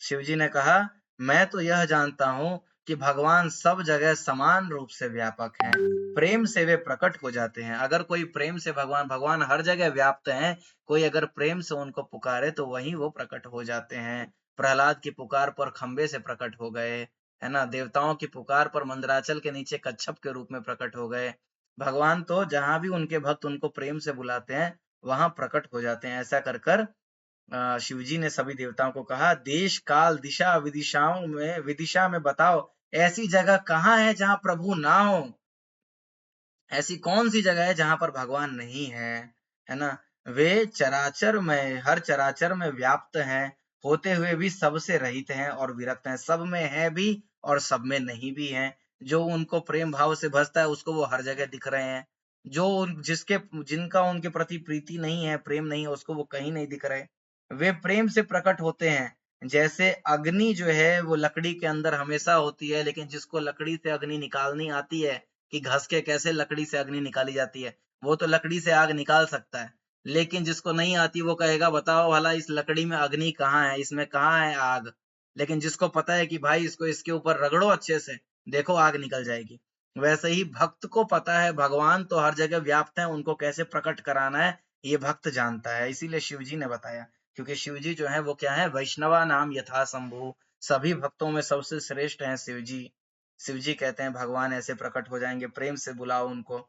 शिव जी ने कहा, मैं तो यह जानता हूं कि भगवान सब जगह समान रूप से व्यापक हैं, प्रेम से वे प्रकट हो जाते हैं। अगर कोई प्रेम से भगवान हर जगह व्याप्त हैं, कोई अगर प्रेम से उनको पुकारे तो वहीं वो प्रकट हो जाते हैं। प्रहलाद की पुकार पर खंबे से प्रकट हो गए, है ना। देवताओं की पुकार पर मंदराचल के नीचे कच्छप के रूप में प्रकट हो गए। भगवान तो जहां भी उनके भक्त उनको प्रेम से बुलाते हैं वहां प्रकट हो जाते हैं। ऐसा कर कर शिव जी ने सभी देवताओं को कहा, देश काल दिशा विदिशा में बताओ, ऐसी जगह कहाँ है जहां प्रभु ना हो? ऐसी कौन सी जगह है जहां पर भगवान नहीं है ना। वे चराचर में, हर चराचर में व्याप्त हैं, होते हुए भी सबसे रहित हैं और विरक्त हैं। सब में है भी और सब में नहीं भी हैं। जो उनको प्रेम भाव से भजता है उसको वो हर जगह दिख रहे हैं। जो जिनका उनके प्रति प्रीति नहीं है, प्रेम नहीं है, उसको वो कहीं नहीं दिख रहे। वे प्रेम से प्रकट होते हैं। जैसे अग्नि जो है वो लकड़ी के अंदर हमेशा होती है, लेकिन जिसको लकड़ी से अग्नि निकालनी आती है कि घस के कैसे लकड़ी से अग्नि निकाली जाती है, वो तो लकड़ी से आग निकाल सकता है। लेकिन जिसको नहीं आती वो कहेगा बताओ भला इस लकड़ी में अग्नि कहाँ है, इसमें कहाँ है आग। लेकिन जिसको पता है कि भाई इसको इसके ऊपर रगड़ो अच्छे से, देखो आग निकल जाएगी। वैसे ही भक्त को पता है भगवान तो हर जगह व्याप्त है, उनको कैसे प्रकट कराना है ये भक्त जानता है। इसीलिए शिव जी ने बताया, क्योंकि शिव जी जो है वो क्या है? वैष्णवा नाम यथा शंभु, सभी भक्तों में सबसे श्रेष्ठ हैं शिव जी। शिव जी कहते हैं भगवान ऐसे प्रकट हो जाएंगे, प्रेम से बुलाओ उनको।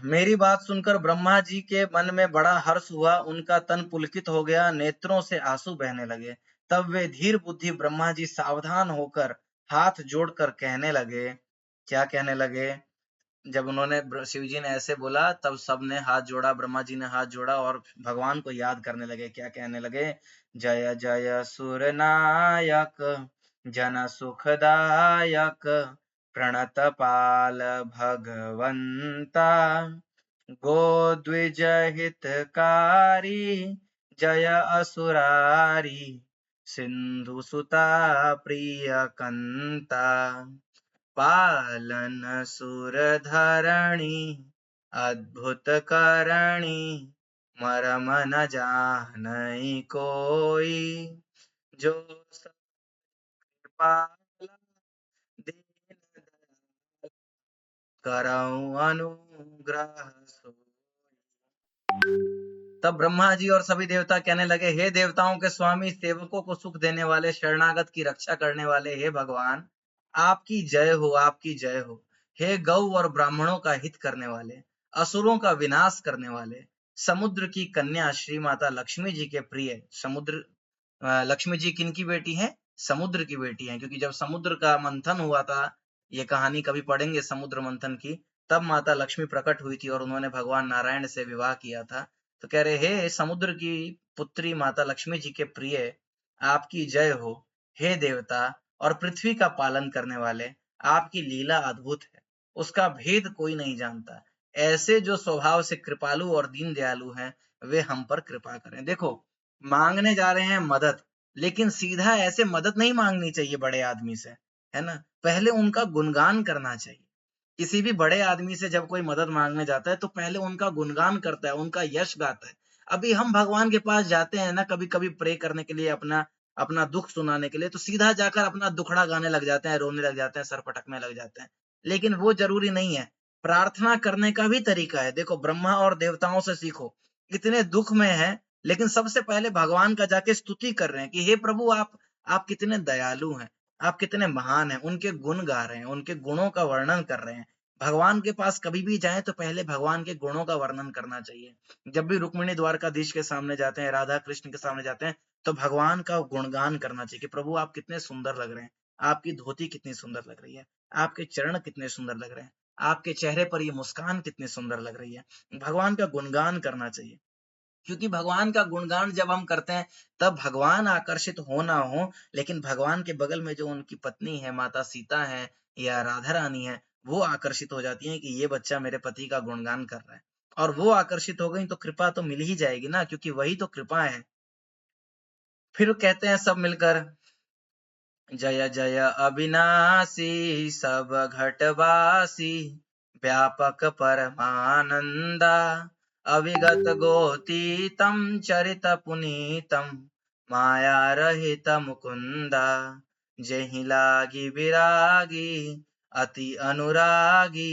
मेरी बात सुनकर ब्रह्मा जी के मन में बड़ा हर्ष हुआ, उनका तन पुलकित हो गया, नेत्रों से आंसू बहने लगे। तब वे धीर बुद्धि ब्रह्मा जी सावधान होकर हाथ जोड़कर कहने लगे। क्या कहने लगे? जब उन्होंने शिव जी ने ऐसे बोला तब सबने हाथ जोड़ा, ब्रह्मा जी ने हाथ जोड़ा और भगवान को याद करने लगे। क्या कहने लगे? जय जय सुरनायक जन सुखदायक, प्रणत पाल भगवंता, गो द्विज हितकारी, जय असुरारी, सिंधु सुता प्रिय कंता, पालन सुर धरणी, अद्भुत करणी, मरम न जानई कोई, जो सब कृपाला, दीन दयाल, करऊं अनुग्रह सोई। तब ब्रह्मा जी और सभी देवता कहने लगे, हे देवताओं के स्वामी, सेवकों को सुख देने वाले, शरणागत की रक्षा करने वाले, हे भगवान आपकी जय हो, आपकी जय हो। हे गौ और ब्राह्मणों का हित करने वाले, असुरों का विनाश करने वाले, समुद्र की कन्या श्री माता लक्ष्मी जी के प्रिय। समुद्र लक्ष्मी जी किनकी बेटी है? समुद्र की बेटी है, क्योंकि जब समुद्र का मंथन हुआ था, ये कहानी कभी पढ़ेंगे समुद्र मंथन की, तब माता लक्ष्मी प्रकट हुई थी और उन्होंने भगवान नारायण से विवाह किया था। तो कह रहे, हे समुद्र की पुत्री माता लक्ष्मी जी के प्रिय, आपकी जय हो। हे देवता और पृथ्वी का पालन करने वाले, आपकी लीला अद्भुत है, उसका भेद कोई नहीं जानता। ऐसे जो स्वभाव से कृपालु और दीन दयालु हैं, वे हम पर कृपा करें। देखो, मांगने जा रहे हैं मदद, लेकिन सीधा ऐसे मदद नहीं मांगनी चाहिए बड़े आदमी से, है ना। पहले उनका गुणगान करना चाहिए। किसी भी बड़े आदमी से जब कोई मदद मांगने जाता है तो पहले उनका गुणगान करता है, उनका यश गाता है। अभी हम भगवान के पास जाते हैं ना कभी कभी प्रे करने के लिए, अपना अपना दुख सुनाने के लिए, तो सीधा जाकर अपना दुखड़ा गाने लग जाते हैं, रोने लग जाते हैं, सर पटकने लग जाते हैं। लेकिन वो जरूरी नहीं है। प्रार्थना करने का भी तरीका है। देखो, ब्रह्मा और देवताओं से सीखो, इतने दुख में है लेकिन सबसे पहले भगवान का जाके स्तुति कर रहे हैं कि हे प्रभु, आप कितने दयालु हैं, आप कितने महान हैं। उनके गुण गा रहे हैं, उनके गुणों का वर्णन कर रहे हैं। भगवान के पास कभी भी जाएं तो पहले भगवान के गुणों का वर्णन करना चाहिए। जब भी रुक्मिणी द्वारकाधीश के सामने जाते हैं, राधा कृष्ण के सामने जाते हैं, तो भगवान का गुणगान करना चाहिए कि प्रभु आप कितने सुंदर लग रहे हैं, आपकी धोती कितनी सुंदर लग रही है, आपके चरण कितने सुंदर लग रहे हैं, आपके चेहरे पर ये मुस्कान कितनी सुंदर लग रही है। भगवान का गुणगान करना चाहिए, क्योंकि भगवान का गुणगान जब हम करते हैं तब भगवान आकर्षित हो ना हो, लेकिन भगवान के बगल में जो उनकी पत्नी है, माता सीता है या राधा रानी है, वो आकर्षित हो जाती हैं कि ये बच्चा मेरे पति का गुणगान कर रहा है। और वो आकर्षित हो गई तो कृपा तो मिल ही जाएगी ना, क्योंकि वही तो कृपा है। फिर कहते हैं सब मिलकर, जय जय अविनाशी सब घटवासी, व्यापक परमानंदा, अविगत गोतीतम चरित पुनीतम, माया रहित मुकुंदा, जेहि लागी विरागी अति अनुरागी,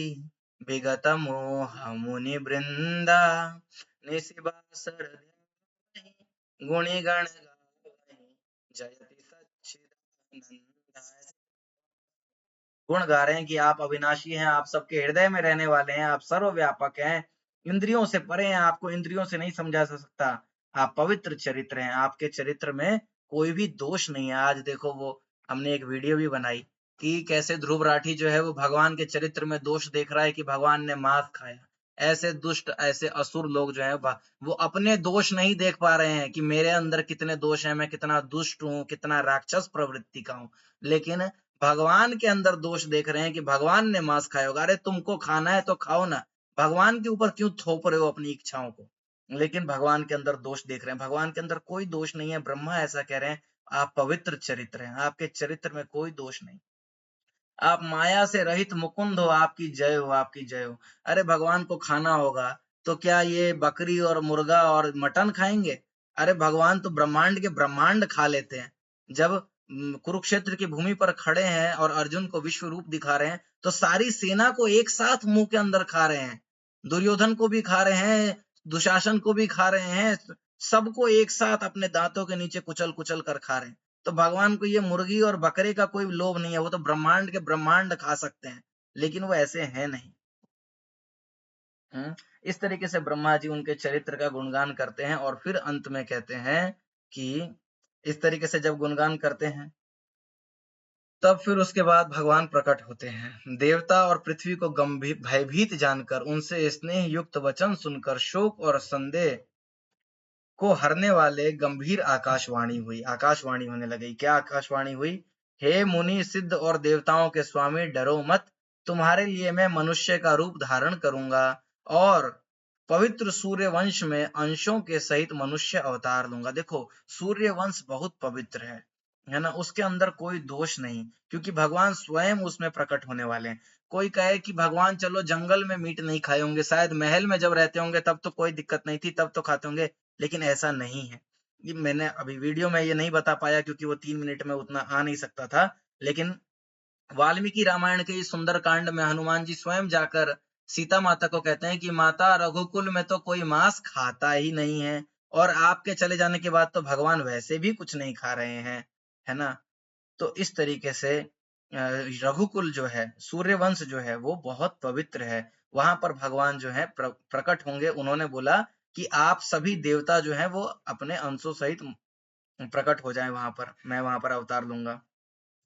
विगत मोह मुनि वृंदा, निशिबासर गुणि गण गावहि, जयति सच्चिदानंद। गुण गा रहे हैं कि आप अविनाशी हैं, आप सबके हृदय में रहने वाले हैं, आप सर्वव्यापक हैं, इंद्रियों से परे हैं, आपको इंद्रियों से नहीं समझा जा सकता, आप पवित्र चरित्र हैं, आपके चरित्र में कोई भी दोष नहीं है। आज देखो, वो हमने एक वीडियो भी बनाई कि कैसे ध्रुव राठी जो है वो भगवान के चरित्र में दोष देख रहा है कि भगवान ने मांस खाया। ऐसे दुष्ट, ऐसे असुर लोग जो है वो अपने दोष नहीं देख पा रहे हैं कि मेरे अंदर कितने दोष हैं, मैं कितना दुष्ट हूँ, कितना राक्षस प्रवृत्ति का हूँ, लेकिन भगवान के अंदर दोष देख रहे हैं कि भगवान ने मांस खाया होगा। अरे तुमको खाना है तो खाओ ना, भगवान के ऊपर क्यों थोप रहे हो अपनी इच्छाओं को। लेकिन भगवान के अंदर दोष देख रहे हैं, भगवान के अंदर कोई दोष नहीं है। ब्रह्मा ऐसा कह रहे हैं, आप पवित्र चरित्र हैं, आपके चरित्र में कोई दोष नहीं, आप माया से रहित मुकुंद हो, आपकी जय हो, आपकी जय हो। अरे भगवान को खाना होगा तो क्या ये बकरी और मुर्गा और मटन खाएंगे? अरे भगवान तो ब्रह्मांड के ब्रह्मांड खा लेते हैं। जब कुरुक्षेत्र की भूमि पर खड़े हैं और अर्जुन को विश्व रूप दिखा रहे हैं, तो सारी सेना को एक साथ मुंह के अंदर खा रहे हैं, दुर्योधन को भी खा रहे हैं, दुशासन को भी खा रहे हैं, सबको एक साथ अपने दांतों के नीचे कुचल कुचल कर खा रहे हैं। तो भगवान को ये मुर्गी और बकरे का कोई लोभ नहीं है, वो तो ब्रह्मांड के ब्रह्मांड खा सकते हैं, लेकिन वो ऐसे हैं नहीं। इस तरीके से ब्रह्मा जी उनके चरित्र का गुणगान करते हैं और फिर अंत में कहते हैं कि इस तरीके से जब गुणगान करते हैं तब फिर उसके बाद भगवान प्रकट होते हैं। देवता और पृथ्वी को गंभीर भयभीत जानकर, उनसे स्नेह युक्त वचन सुनकर शोक और संदेह को हरने वाले गंभीर आकाशवाणी हुई। आकाशवाणी होने लगी। क्या आकाशवाणी हुई? हे मुनि सिद्ध और देवताओं के स्वामी, डरो मत, तुम्हारे लिए मैं मनुष्य का रूप धारण करूंगा और पवित्र सूर्य वंश में अंशों के सहित मनुष्य अवतार लूंगा। देखो, सूर्य वंश बहुत पवित्र है ना, उसके अंदर कोई दोष नहीं, क्योंकि भगवान स्वयं उसमें प्रकट होने वाले हैं। कोई कहे कि भगवान चलो जंगल में मीट नहीं खाए होंगे, शायद महल में जब रहते होंगे तब तो कोई दिक्कत नहीं थी, तब तो खाते होंगे, लेकिन ऐसा नहीं है। ये मैंने अभी वीडियो में ये नहीं बता पाया क्योंकि वो 3 मिनट में उतना आ नहीं सकता था, लेकिन वाल्मीकि रामायण के इस सुंदर कांड में हनुमान जी स्वयं जाकर सीता माता को कहते हैं कि माता, रघुकुल में तो कोई मांस खाता ही नहीं है, और आपके चले जाने के बाद तो भगवान वैसे भी कुछ नहीं खा रहे हैं, है ना। तो इस तरीके से रघुकुल जो है, सूर्यवंश जो है, वो बहुत पवित्र है। वहां पर भगवान जो है प्रकट होंगे। उन्होंने बोला कि आप सभी देवता जो हैं वो अपने अंशों सहित प्रकट हो जाएं वहां पर, मैं वहां पर अवतार लूंगा।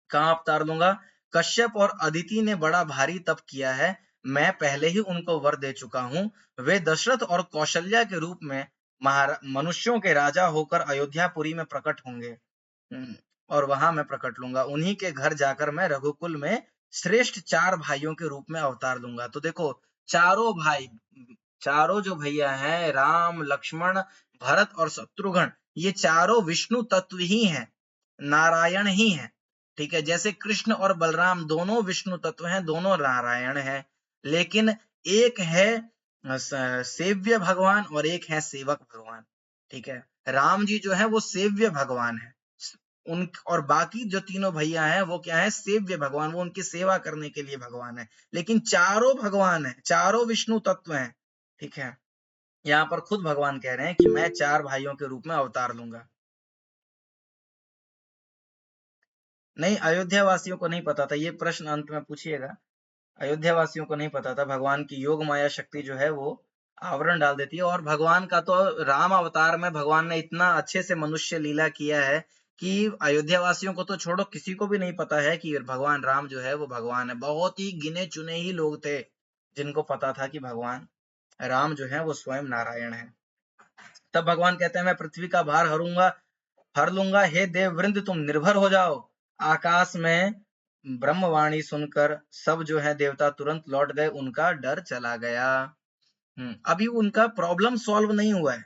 कहाँ अवतार लूंगा? कश्यप और अदिति ने बड़ा भारी तप किया है, मैं पहले ही उनको वर दे चुका हूँ। वे दशरथ और कौशल्या के रूप में मनुष्यों के राजा होकर अयोध्यापुरी में प्रकट होंगे, और वहां मैं प्रकट लूंगा। उन्हीं के घर जाकर मैं रघुकुल में श्रेष्ठ 4 भाइयों के रूप में अवतार लूंगा। तो देखो, चारों भाई, चारों जो भैया हैं, राम, लक्ष्मण, भरत और शत्रुघ्न, ये चारों विष्णु तत्व ही हैं, नारायण ही हैं। ठीक है, जैसे कृष्ण और बलराम दोनों विष्णु तत्व हैं, दोनों नारायण हैं, लेकिन एक है सेव्य भगवान और एक है सेवक भगवान। ठीक है, राम जी जो है वो सेव्य भगवान है, उन और बाकी जो तीनों भैया हैं वो क्या है? सेव्य भगवान, वो उनकी सेवा करने के लिए भगवान है। लेकिन चारों भगवान है, चारों विष्णु तत्व हैं। ठीक है, यहाँ पर खुद भगवान कह रहे हैं कि मैं 4 भाइयों के रूप में अवतार लूंगा। नहीं, अयोध्या वासियों को नहीं पता था, ये प्रश्न अंत में पूछिएगा। अयोध्या वासियों को नहीं पता था भगवान की योग माया शक्ति जो है वो आवरण डाल देती है। और भगवान का तो राम अवतार में भगवान ने इतना अच्छे से मनुष्य लीला किया है कि अयोध्या वासियों को तो छोड़ो, किसी को भी नहीं पता है कि भगवान राम जो है वो भगवान है। बहुत ही गिने चुने ही लोग थे जिनको पता था कि भगवान राम जो है वो स्वयं नारायण है। तब भगवान कहते हैं मैं पृथ्वी का भार हर लूंगा, हे देव वृंद तुम निर्भर हो जाओ। आकाश में ब्रह्मवाणी सुनकर सब जो है देवता तुरंत लौट गए, उनका डर चला गया। अभी उनका प्रॉब्लम सॉल्व नहीं हुआ है।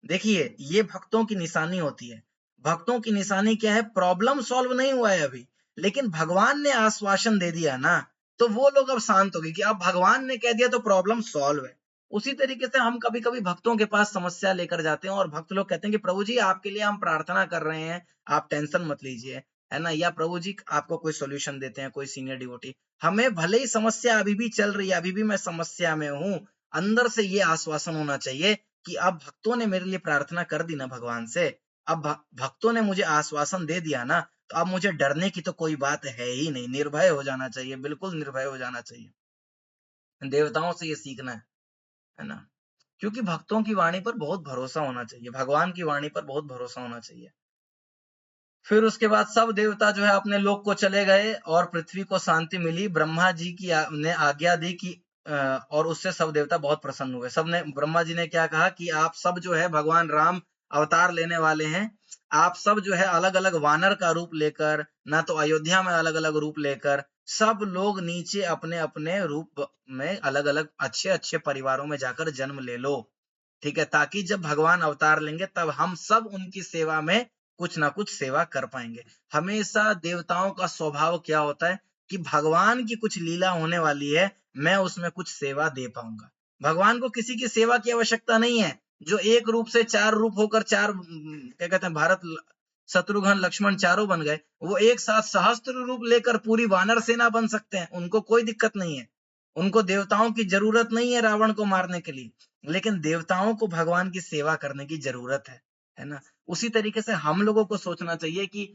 देखिए ये भक्तों की निशानी होती है। भक्तों की निशानी क्या है? प्रॉब्लम सॉल्व नहीं हुआ है अभी, लेकिन भगवान ने आश्वासन दे दिया ना, तो वो लोग अब शांत हो गए कि अब भगवान ने कह दिया तो प्रॉब्लम सॉल्व है। उसी तरीके से हम कभी कभी भक्तों के पास समस्या लेकर जाते हैं और भक्त लोग कहते हैं कि प्रभु जी आपके लिए हम प्रार्थना कर रहे हैं, आप टेंशन मत लीजिए, है ना, या प्रभु जी आपको कोई सोल्यूशन देते हैं, कोई सीनियर डिवोटी। हमें भले ही समस्या अभी भी चल रही है, अभी भी मैं समस्या में हूं, अंदर से ये आश्वासन होना चाहिए कि अब भक्तों ने मेरे लिए प्रार्थना कर दी ना भगवान से, अब भक्तों ने मुझे आश्वासन दे दिया ना, तो अब मुझे डरने की तो कोई बात है ही नहीं। निर्भय हो जाना चाहिए, बिल्कुल निर्भय हो जाना चाहिए। देवताओं से ये सीखना है ना, क्योंकि भक्तों की वाणी पर बहुत भरोसा होना चाहिए, भगवान की वाणी पर बहुत भरोसा होना चाहिए। फिर उसके बाद सब देवता जो है अपने लोक को चले गए और पृथ्वी को शांति मिली। ब्रह्मा जी की ने आज्ञा दी कि और उससे सब देवता बहुत प्रसन्न हुए। सबने, ब्रह्मा जी ने क्या कहा कि आप सब जो है भगवान राम अवतार लेने वाले हैं, आप सब जो है अलग अलग वानर का रूप लेकर, ना तो अयोध्या में अलग अलग रूप लेकर, सब लोग नीचे अपने अपने रूप में अलग अलग अच्छे अच्छे परिवारों में जाकर जन्म ले लो, ठीक है, ताकि जब भगवान अवतार लेंगे तब हम सब उनकी सेवा में कुछ ना कुछ सेवा कर पाएंगे। हमेशा देवताओं का स्वभाव क्या होता है कि भगवान की कुछ लीला होने वाली है, मैं उसमें कुछ सेवा दे पाऊंगा। भगवान को किसी की सेवा की आवश्यकता नहीं है। जो एक रूप से चार रूप होकर चार क्या कहते हैं, भारत शत्रुघ्न लक्ष्मण चारों बन गए, वो एक साथ सहस्त्र रूप लेकर पूरी वानर सेना बन सकते हैं, उनको कोई दिक्कत नहीं है। उनको देवताओं की जरूरत नहीं है रावण को मारने के लिए, लेकिन देवताओं को भगवान की सेवा करने की जरूरत है ना। उसी तरीके से हम लोगों को सोचना चाहिए कि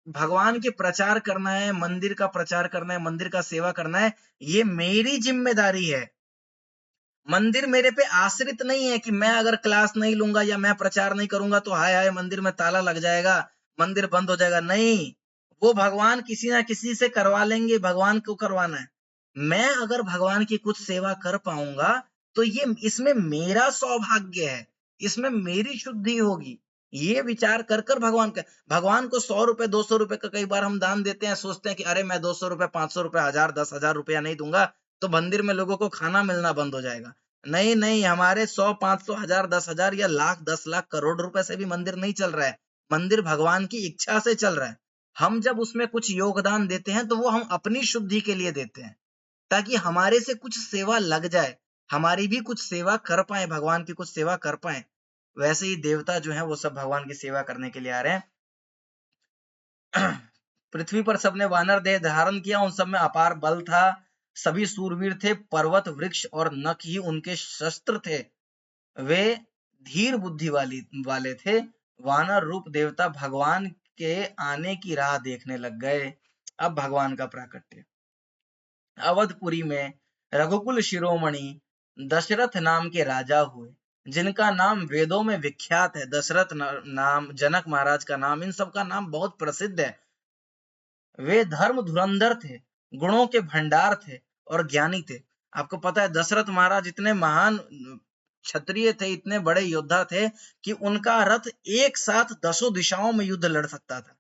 भगवान के प्रचार करना है, मंदिर का प्रचार करना है, मंदिर का सेवा करना है, ये मेरी जिम्मेदारी है। मंदिर मेरे पे आश्रित नहीं है कि मैं अगर क्लास नहीं लूंगा या मैं प्रचार नहीं करूंगा तो हाय हाय मंदिर में ताला लग जाएगा, मंदिर बंद हो जाएगा। नहीं, वो भगवान किसी ना किसी से करवा लेंगे, भगवान को करवाना है। मैं अगर भगवान की कुछ सेवा कर पाऊंगा तो ये इसमें मेरा सौभाग्य है, इसमें मेरी शुद्धि होगी। ये विचार कर कर भगवान को 100 रुपए 200 रुपए का कई बार हम दान देते हैं, सोचते हैं कि अरे मैं 200 रुपए 500 रुपए 1000 10,000 रुपया नहीं दूंगा तो मंदिर में लोगों को खाना मिलना बंद हो जाएगा। नहीं नहीं, हमारे 100 500 1000 10,000 या लाख 10 लाख करोड़ रुपए से भी मंदिर नहीं चल रहा है। मंदिर भगवान की इच्छा से चल रहा है। हम जब उसमें कुछ योगदान देते हैं तो वो हम अपनी शुद्धि के लिए देते हैं, ताकि हमारे से कुछ सेवा लग जाए, हमारी भी कुछ सेवा कर पाए, भगवान की कुछ सेवा कर पाए। वैसे ही देवता जो है वो सब भगवान की सेवा करने के लिए आ रहे हैं। पृथ्वी पर सबने वानर देह धारण किया, उन सब में अपार बल था, सभी सूरवीर थे, पर्वत वृक्ष और नख ही उनके शस्त्र थे, वे धीर बुद्धि वाले थे। वानर रूप देवता भगवान के आने की राह देखने लग गए। अब भगवान का प्राकट्य। अवधपुरी में रघुकुल शिरोमणि दशरथ नाम के राजा हुए, जिनका नाम वेदों में विख्यात है। दशरथ नाम, जनक महाराज का नाम, इन सब का नाम बहुत प्रसिद्ध है। वे धर्म धुरंधर थे, गुणों के भंडार थे और ज्ञानी थे। आपको पता है दशरथ महाराज इतने महान क्षत्रिय थे, इतने बड़े योद्धा थे कि उनका रथ एक साथ 10 दिशाओं में युद्ध लड़ सकता था।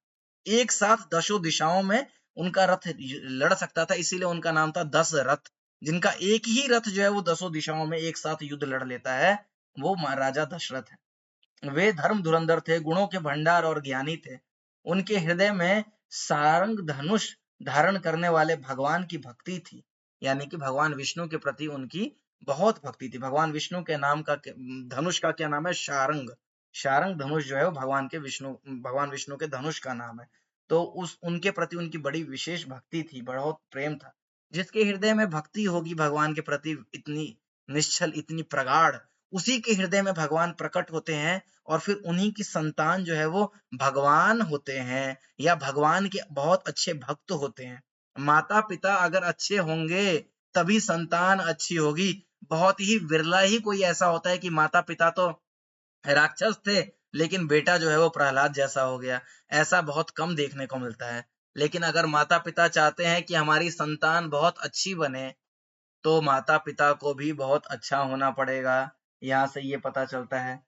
एक साथ 10 दिशाओं में उनका रथ लड़ सकता था, इसीलिए उनका नाम था 10 रथ। जिनका एक ही रथ जो है वो 10 दिशाओं में एक साथ युद्ध लड़ लेता है, वो महाराजा दशरथ है। वे धर्म धुरंधर थे, गुणों के भंडार और ज्ञानी थे। उनके हृदय में सारंग धनुष धारण करने वाले भगवान की भक्ति थी, यानी कि भगवान विष्णु के प्रति उनकी बहुत भक्ति थी। भगवान विष्णु के नाम का धनुष का क्या नाम है? शारंग। शारंग धनुष जो है वो भगवान विष्णु के धनुष का नाम है। तो उनके प्रति उनकी बड़ी विशेष भक्ति थी, बहुत प्रेम था। जिसके हृदय में भक्ति होगी भगवान के प्रति इतनी निश्चल, इतनी प्रगाढ़, उसी के हृदय में भगवान प्रकट होते हैं और फिर उन्हीं की संतान जो है वो भगवान होते हैं या भगवान के बहुत अच्छे भक्त होते हैं। माता पिता अगर अच्छे होंगे तभी संतान अच्छी होगी। बहुत ही विरला ही कोई ऐसा होता है कि माता पिता तो राक्षस थे लेकिन बेटा जो है वो प्रहलाद जैसा हो गया, ऐसा बहुत कम देखने को मिलता है। लेकिन अगर माता पिता चाहते हैं कि हमारी संतान बहुत अच्छी बने तो माता पिता को भी बहुत अच्छा होना पड़ेगा। यहाँ से ये पता चलता है।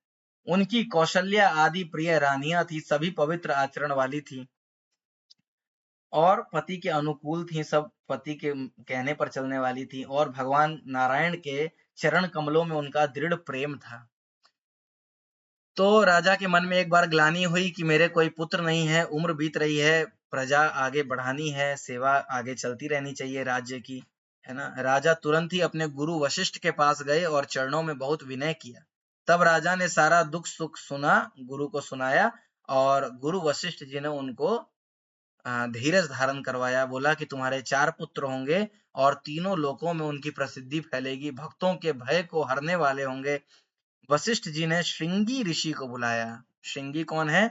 उनकी कौशल्या आदि प्रिय रानियां थी, सभी पवित्र आचरण वाली थी और पति के अनुकूल थी, सब पति के कहने पर चलने वाली थी और भगवान नारायण के चरण कमलों में उनका दृढ़ प्रेम था। तो राजा के मन में एक बार ग्लानि हुई कि मेरे कोई पुत्र नहीं है, उम्र बीत रही है, प्रजा आगे बढ़ानी है, सेवा आगे चलती रहनी चाहिए राज्य की, है ना। राजा तुरंत ही अपने गुरु वशिष्ठ के पास गए और चरणों में बहुत विनय किया। तब राजा ने सारा दुख सुख सुना, गुरु को सुनाया और गुरु वशिष्ठ जी ने उनको धीरज धारण करवाया। बोला कि तुम्हारे 4 पुत्र होंगे और तीनों लोकों में उनकी प्रसिद्धि फैलेगी, भक्तों के भय को हरने वाले होंगे। वशिष्ठ जी ने श्रृंगी ऋषि को बुलाया। श्रृंगी कौन है?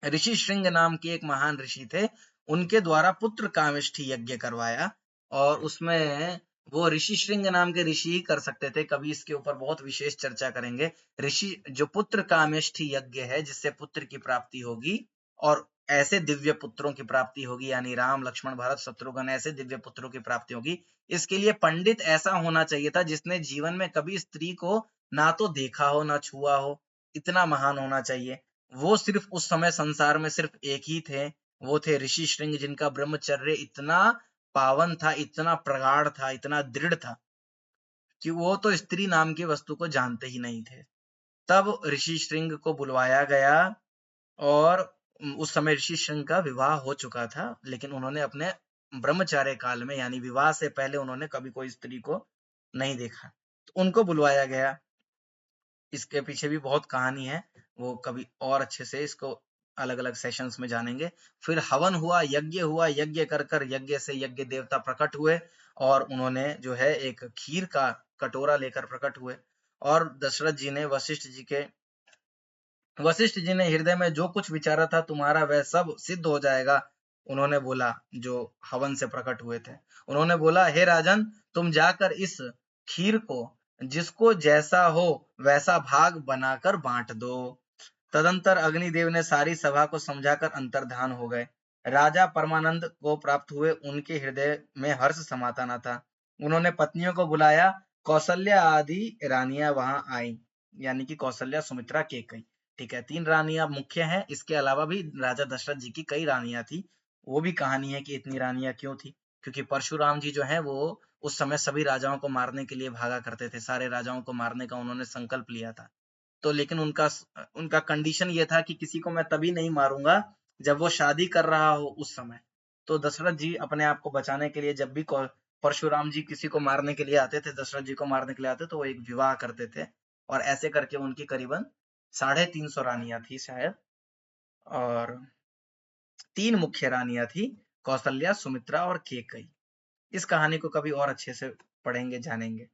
ऋषि श्रृंग नाम के एक महान ऋषि थे, उनके द्वारा पुत्र कामेष्ठी यज्ञ करवाया और उसमें वो ऋषि श्रृंग नाम के ऋषि ही कर सकते थे। कभी इसके ऊपर बहुत विशेष चर्चा करेंगे। ऋषि जो पुत्र कामेष्ठी यज्ञ है जिससे पुत्र की प्राप्ति होगी और ऐसे दिव्य पुत्रों की प्राप्ति होगी, यानी राम लक्ष्मण भरत शत्रुघ्न ऐसे दिव्य पुत्रों की प्राप्ति होगी। इसके लिए पंडित ऐसा होना चाहिए था जिसने जीवन में कभी स्त्री को ना तो देखा हो ना छुआ हो, इतना महान होना चाहिए। वो सिर्फ उस समय संसार में सिर्फ एक ही थे, वो थे ऋषि श्रृंग, जिनका ब्रह्मचर्य इतना पावन था, इतना प्रगाढ़ था, इतना दृढ़ था कि वो तो स्त्री नाम की वस्तु को जानते ही नहीं थे। तब ऋषि श्रृंग को बुलवाया गया और उस समय ऋषि श्रृंग का विवाह हो चुका था, लेकिन उन्होंने अपने ब्रह्मचार्य काल में यानी विवाह से पहले उन्होंने कभी कोई स्त्री को नहीं देखा। तो उनको बुलवाया गया। इसके पीछे भी बहुत कहानी है, वो कभी और अच्छे से इसको अलग अलग सेशंस में जानेंगे। फिर हवन हुआ, यज्ञ कर कर यज्ञ से यज्ञ देवता प्रकट हुए और उन्होंने जो है एक खीर का कटोरा लेकर प्रकट हुए और दशरथ जी ने वशिष्ठ जी ने हृदय में जो कुछ विचारा था तुम्हारा वह सब सिद्ध हो जाएगा। उन्होंने बोला, जो हवन से प्रकट हुए थे, उन्होंने बोला, हे राजन, तुम जाकर इस खीर को जिसको जैसा हो वैसा भाग बनाकर बांट दो। तदंतर अग्निदेव ने सारी सभा को समझाकर अंतर्धान हो गए। राजा परमानंद को प्राप्त हुए, उनके हृदय में हर्ष समाता न था। उन्होंने पत्नियों को बुलाया, कौशल्या आदि रानियां वहां आई, यानी कि कौशल्या, सुमित्रा, केकई। ठीक है, 3 रानियां मुख्य हैं, इसके अलावा भी राजा दशरथ जी की कई रानियां थी। वो भी कहानी है कि इतनी रानियां क्यों थी, क्योंकि परशुराम जी जो है वो उस समय सभी राजाओं को मारने के लिए भागा करते थे, सारे राजाओं को मारने का उन्होंने संकल्प लिया था। तो लेकिन उनका कंडीशन ये था कि किसी को मैं तभी नहीं मारूंगा जब वो शादी कर रहा हो उस समय। तो दशरथ जी अपने आप को बचाने के लिए जब भी परशुराम जी किसी को मारने के लिए आते थे, दशरथ जी को मारने के लिए आते, तो वो एक विवाह करते थे और ऐसे करके उनकी करीबन 350 रानियां थी शायद, और 3 मुख्य रानियां थी, कौशल्या, सुमित्रा और केकई। इस कहानी को कभी और अच्छे से पढ़ेंगे, जानेंगे।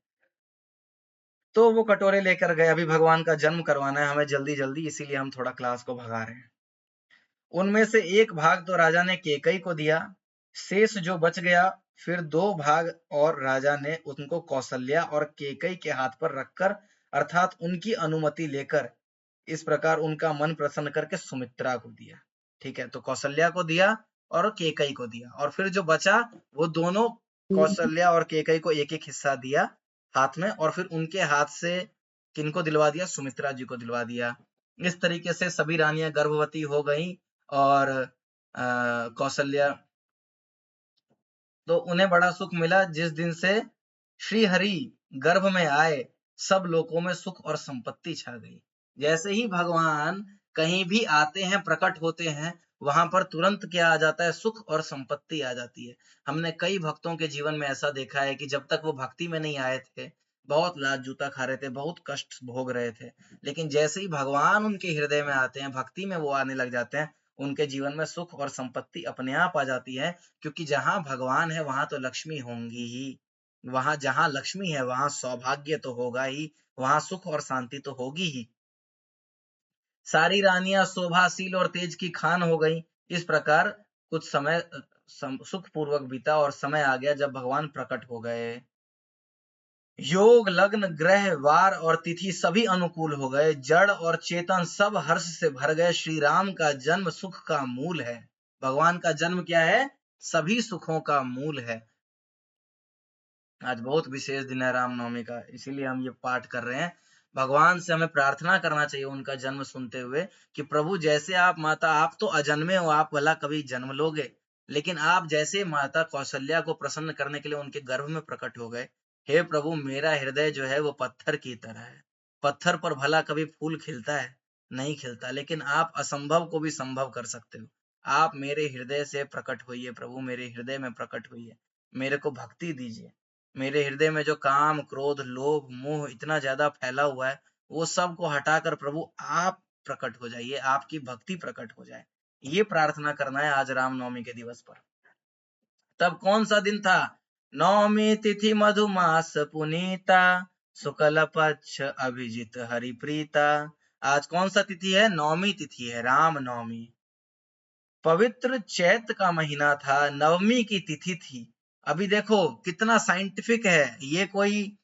तो वो कटोरे लेकर गए, अभी भगवान का जन्म करवाना है हमें जल्दी जल्दी, इसीलिए हम थोड़ा क्लास को भगा रहे हैं। उनमें से एक भाग तो राजा ने केकई को दिया, शेष जो बच गया फिर 2 भाग और राजा ने उनको कौशल्या और केकई के हाथ पर रखकर, अर्थात उनकी अनुमति लेकर, इस प्रकार उनका मन प्रसन्न करके सुमित्रा को दिया। ठीक है, तो कौशल्या को दिया और केकई को दिया, और फिर जो बचा वो दोनों कौशल्या और केकई को एक एक हिस्सा दिया हाथ में, और फिर उनके हाथ से किनको दिलवा दिया? सुमित्रा जी को दिलवा दिया। इस तरीके से सभी रानियां गर्भवती हो गई और कौशल्या, तो उन्हें बड़ा सुख मिला जिस दिन से श्री हरि गर्भ में आए, सब लोगों में सुख और संपत्ति छा गई। जैसे ही भगवान कहीं भी आते हैं, प्रकट होते हैं, वहां पर तुरंत क्या आ जाता है? सुख और संपत्ति आ जाती है। हमने कई भक्तों के जीवन में ऐसा देखा है कि जब तक वो भक्ति में नहीं आए थे, बहुत लात जूता खा रहे थे, बहुत कष्ट भोग रहे थे, लेकिन जैसे ही भगवान उनके हृदय में आते हैं, भक्ति में वो आने लग जाते हैं, उनके जीवन में सुख और संपत्ति अपने आप आ जाती है, क्योंकि जहां भगवान है वहां तो लक्ष्मी होंगी ही। वहां जहां लक्ष्मी है वहां सौभाग्य तो होगा ही, वहां सुख और शांति तो होगी ही। सारी रानियां शोभाशील और तेज की खान हो गई। इस प्रकार कुछ समय सुख पूर्वक बीता और समय आ गया जब भगवान प्रकट हो गए। योग, लग्न, ग्रह, वार और तिथि सभी अनुकूल हो गए। जड़ और चेतन सब हर्ष से भर गए। श्री राम का जन्म सुख का मूल है। भगवान का जन्म क्या है? सभी सुखों का मूल है। आज बहुत विशेष दिन है रामनवमी का, इसीलिए हम ये पाठ कर रहे हैं। भगवान से हमें प्रार्थना करना चाहिए उनका जन्म सुनते हुए कि प्रभु जैसे आप माता, आप तो अजन्मे हो, आप भला कभी जन्म लोगे, लेकिन आप जैसे माता कौशल्या को प्रसन्न करने के लिए उनके गर्भ में प्रकट हो गए। हे प्रभु, मेरा हृदय जो है वो पत्थर की तरह है। पत्थर पर भला कभी फूल खिलता है? नहीं खिलता, लेकिन आप असंभव को भी संभव कर सकते हो। आप मेरे हृदय से प्रकट होइए प्रभु, मेरे हृदय में प्रकट होइए, मेरे को भक्ति दीजिए। मेरे हृदय में जो काम, क्रोध, लोभ, मोह इतना ज्यादा फैला हुआ है, वो सब को हटाकर प्रभु आप प्रकट हो जाइए, आपकी भक्ति प्रकट हो जाए। ये प्रार्थना करना है आज रामनवमी के दिवस पर। तब कौन सा दिन था? नवमी तिथि मधुमास पुनीता, शुक्ल पक्ष अभिजित हरिप्रीता। आज कौन सा तिथि है? नवमी तिथि है, राम नवमी। पवित्र चैत्र का महीना था, नवमी की तिथि थी। अभी देखो कितना साइंटिफिक है, ये कोई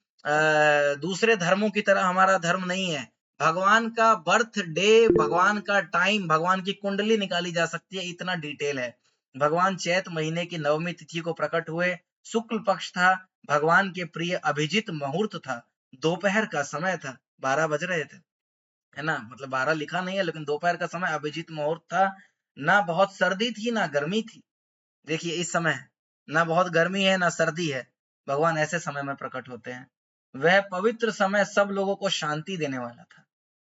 दूसरे धर्मों की तरह हमारा धर्म नहीं है। भगवान का बर्थ डे, भगवान का टाइम, भगवान की कुंडली निकाली जा सकती है, इतना डिटेल है। भगवान चैत्र महीने की नवमी तिथि को प्रकट हुए। शुक्ल पक्ष था, भगवान के प्रिय अभिजीत मुहूर्त था, दोपहर का समय था, 12 बज रहे थे, है ना, मतलब 12 लिखा नहीं है, लेकिन दोपहर का समय अभिजीत मुहूर्त था। ना बहुत सर्दी थी ना गर्मी थी। देखिए इस समय ना बहुत गर्मी है ना सर्दी है, भगवान ऐसे समय में प्रकट होते हैं। वह पवित्र समय सब लोगों को शांति देने वाला था।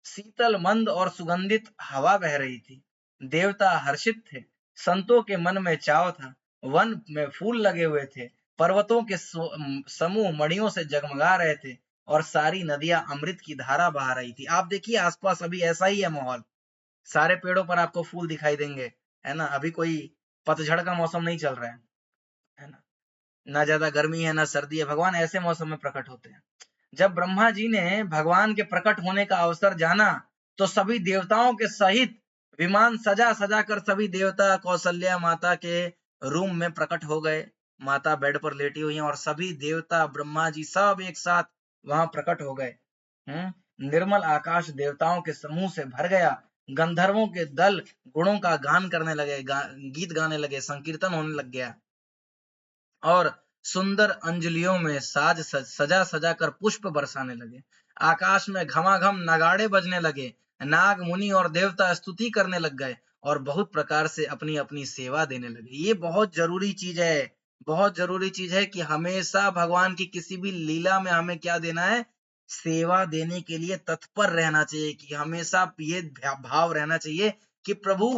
शीतल, मंद और सुगंधित हवा बह रही थी। देवता हर्षित थे, संतों के मन में चाव था, वन में फूल लगे हुए थे, पर्वतों के समूह मणियों से जगमगा रहे थे और सारी नदियां अमृत की धारा बहा रही थी। आप देखिए आसपास अभी ऐसा ही है माहौल, सारे पेड़ों पर आपको फूल दिखाई देंगे, है ना। अभी कोई पतझड़ का मौसम नहीं चल रहा है ना, ना ज्यादा गर्मी है ना सर्दी है। भगवान ऐसे मौसम में प्रकट होते हैं। जब ब्रह्मा जी ने भगवान के प्रकट होने का अवसर जाना तो सभी देवताओं के सहित विमान सजा सजा कर सभी देवता कौशल्या माता के रूम में प्रकट हो गए। माता बेड पर लेटी हुई हैं और सभी देवता ब्रह्मा जी सब एक साथ वहां प्रकट हो गए। निर्मल आकाश देवताओं के समूह से भर गया। गंधर्वों के दल गुणों का गान करने लगे, गीत गाने लगे, संकीर्तन होने लग गया और सुंदर अंजलियों में साज सजा सजा कर पुष्प बरसाने लगे। आकाश में घमाघम नगाड़े बजने लगे। नाग मुनि और देवता स्तुति करने लग गए और बहुत प्रकार से अपनी अपनी सेवा देने लगे। ये बहुत जरूरी चीज है, बहुत जरूरी चीज है कि हमेशा भगवान की किसी भी लीला में हमें क्या देना है? सेवा देने के लिए तत्पर रहना चाहिए, कि हमेशा ये भाव रहना चाहिए कि प्रभु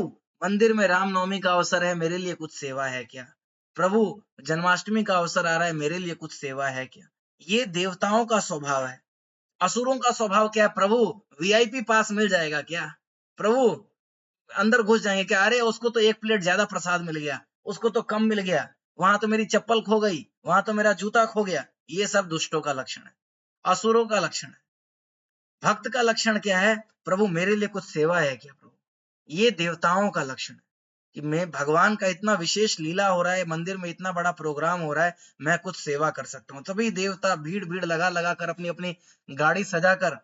मंदिर में रामनवमी का अवसर है, मेरे लिए कुछ सेवा है क्या? प्रभु जन्माष्टमी का अवसर आ रहा है, मेरे लिए कुछ सेवा है क्या? ये देवताओं का स्वभाव है। असुरों का स्वभाव क्या है? प्रभु वीआईपी पास मिल जाएगा क्या? प्रभु अंदर घुस जाएंगे क्या? अरे उसको तो एक प्लेट ज्यादा प्रसाद मिल गया, उसको तो कम मिल गया, वहां तो मेरी चप्पल खो गई, वहां तो मेरा जूता खो गया। ये सब दुष्टों का लक्षण है, असुरों का लक्षण है। भक्त का लक्षण क्या है? प्रभु मेरे लिए कुछ सेवा है क्या? प्रभु ये देवताओं का लक्षण है कि मैं, भगवान का इतना विशेष लीला हो रहा है, मंदिर में इतना बड़ा प्रोग्राम हो रहा है, मैं कुछ सेवा कर सकता हूँ। सभी देवता भीड़ भीड़ लगा लगा कर अपनी अपनी गाड़ी सजाकर,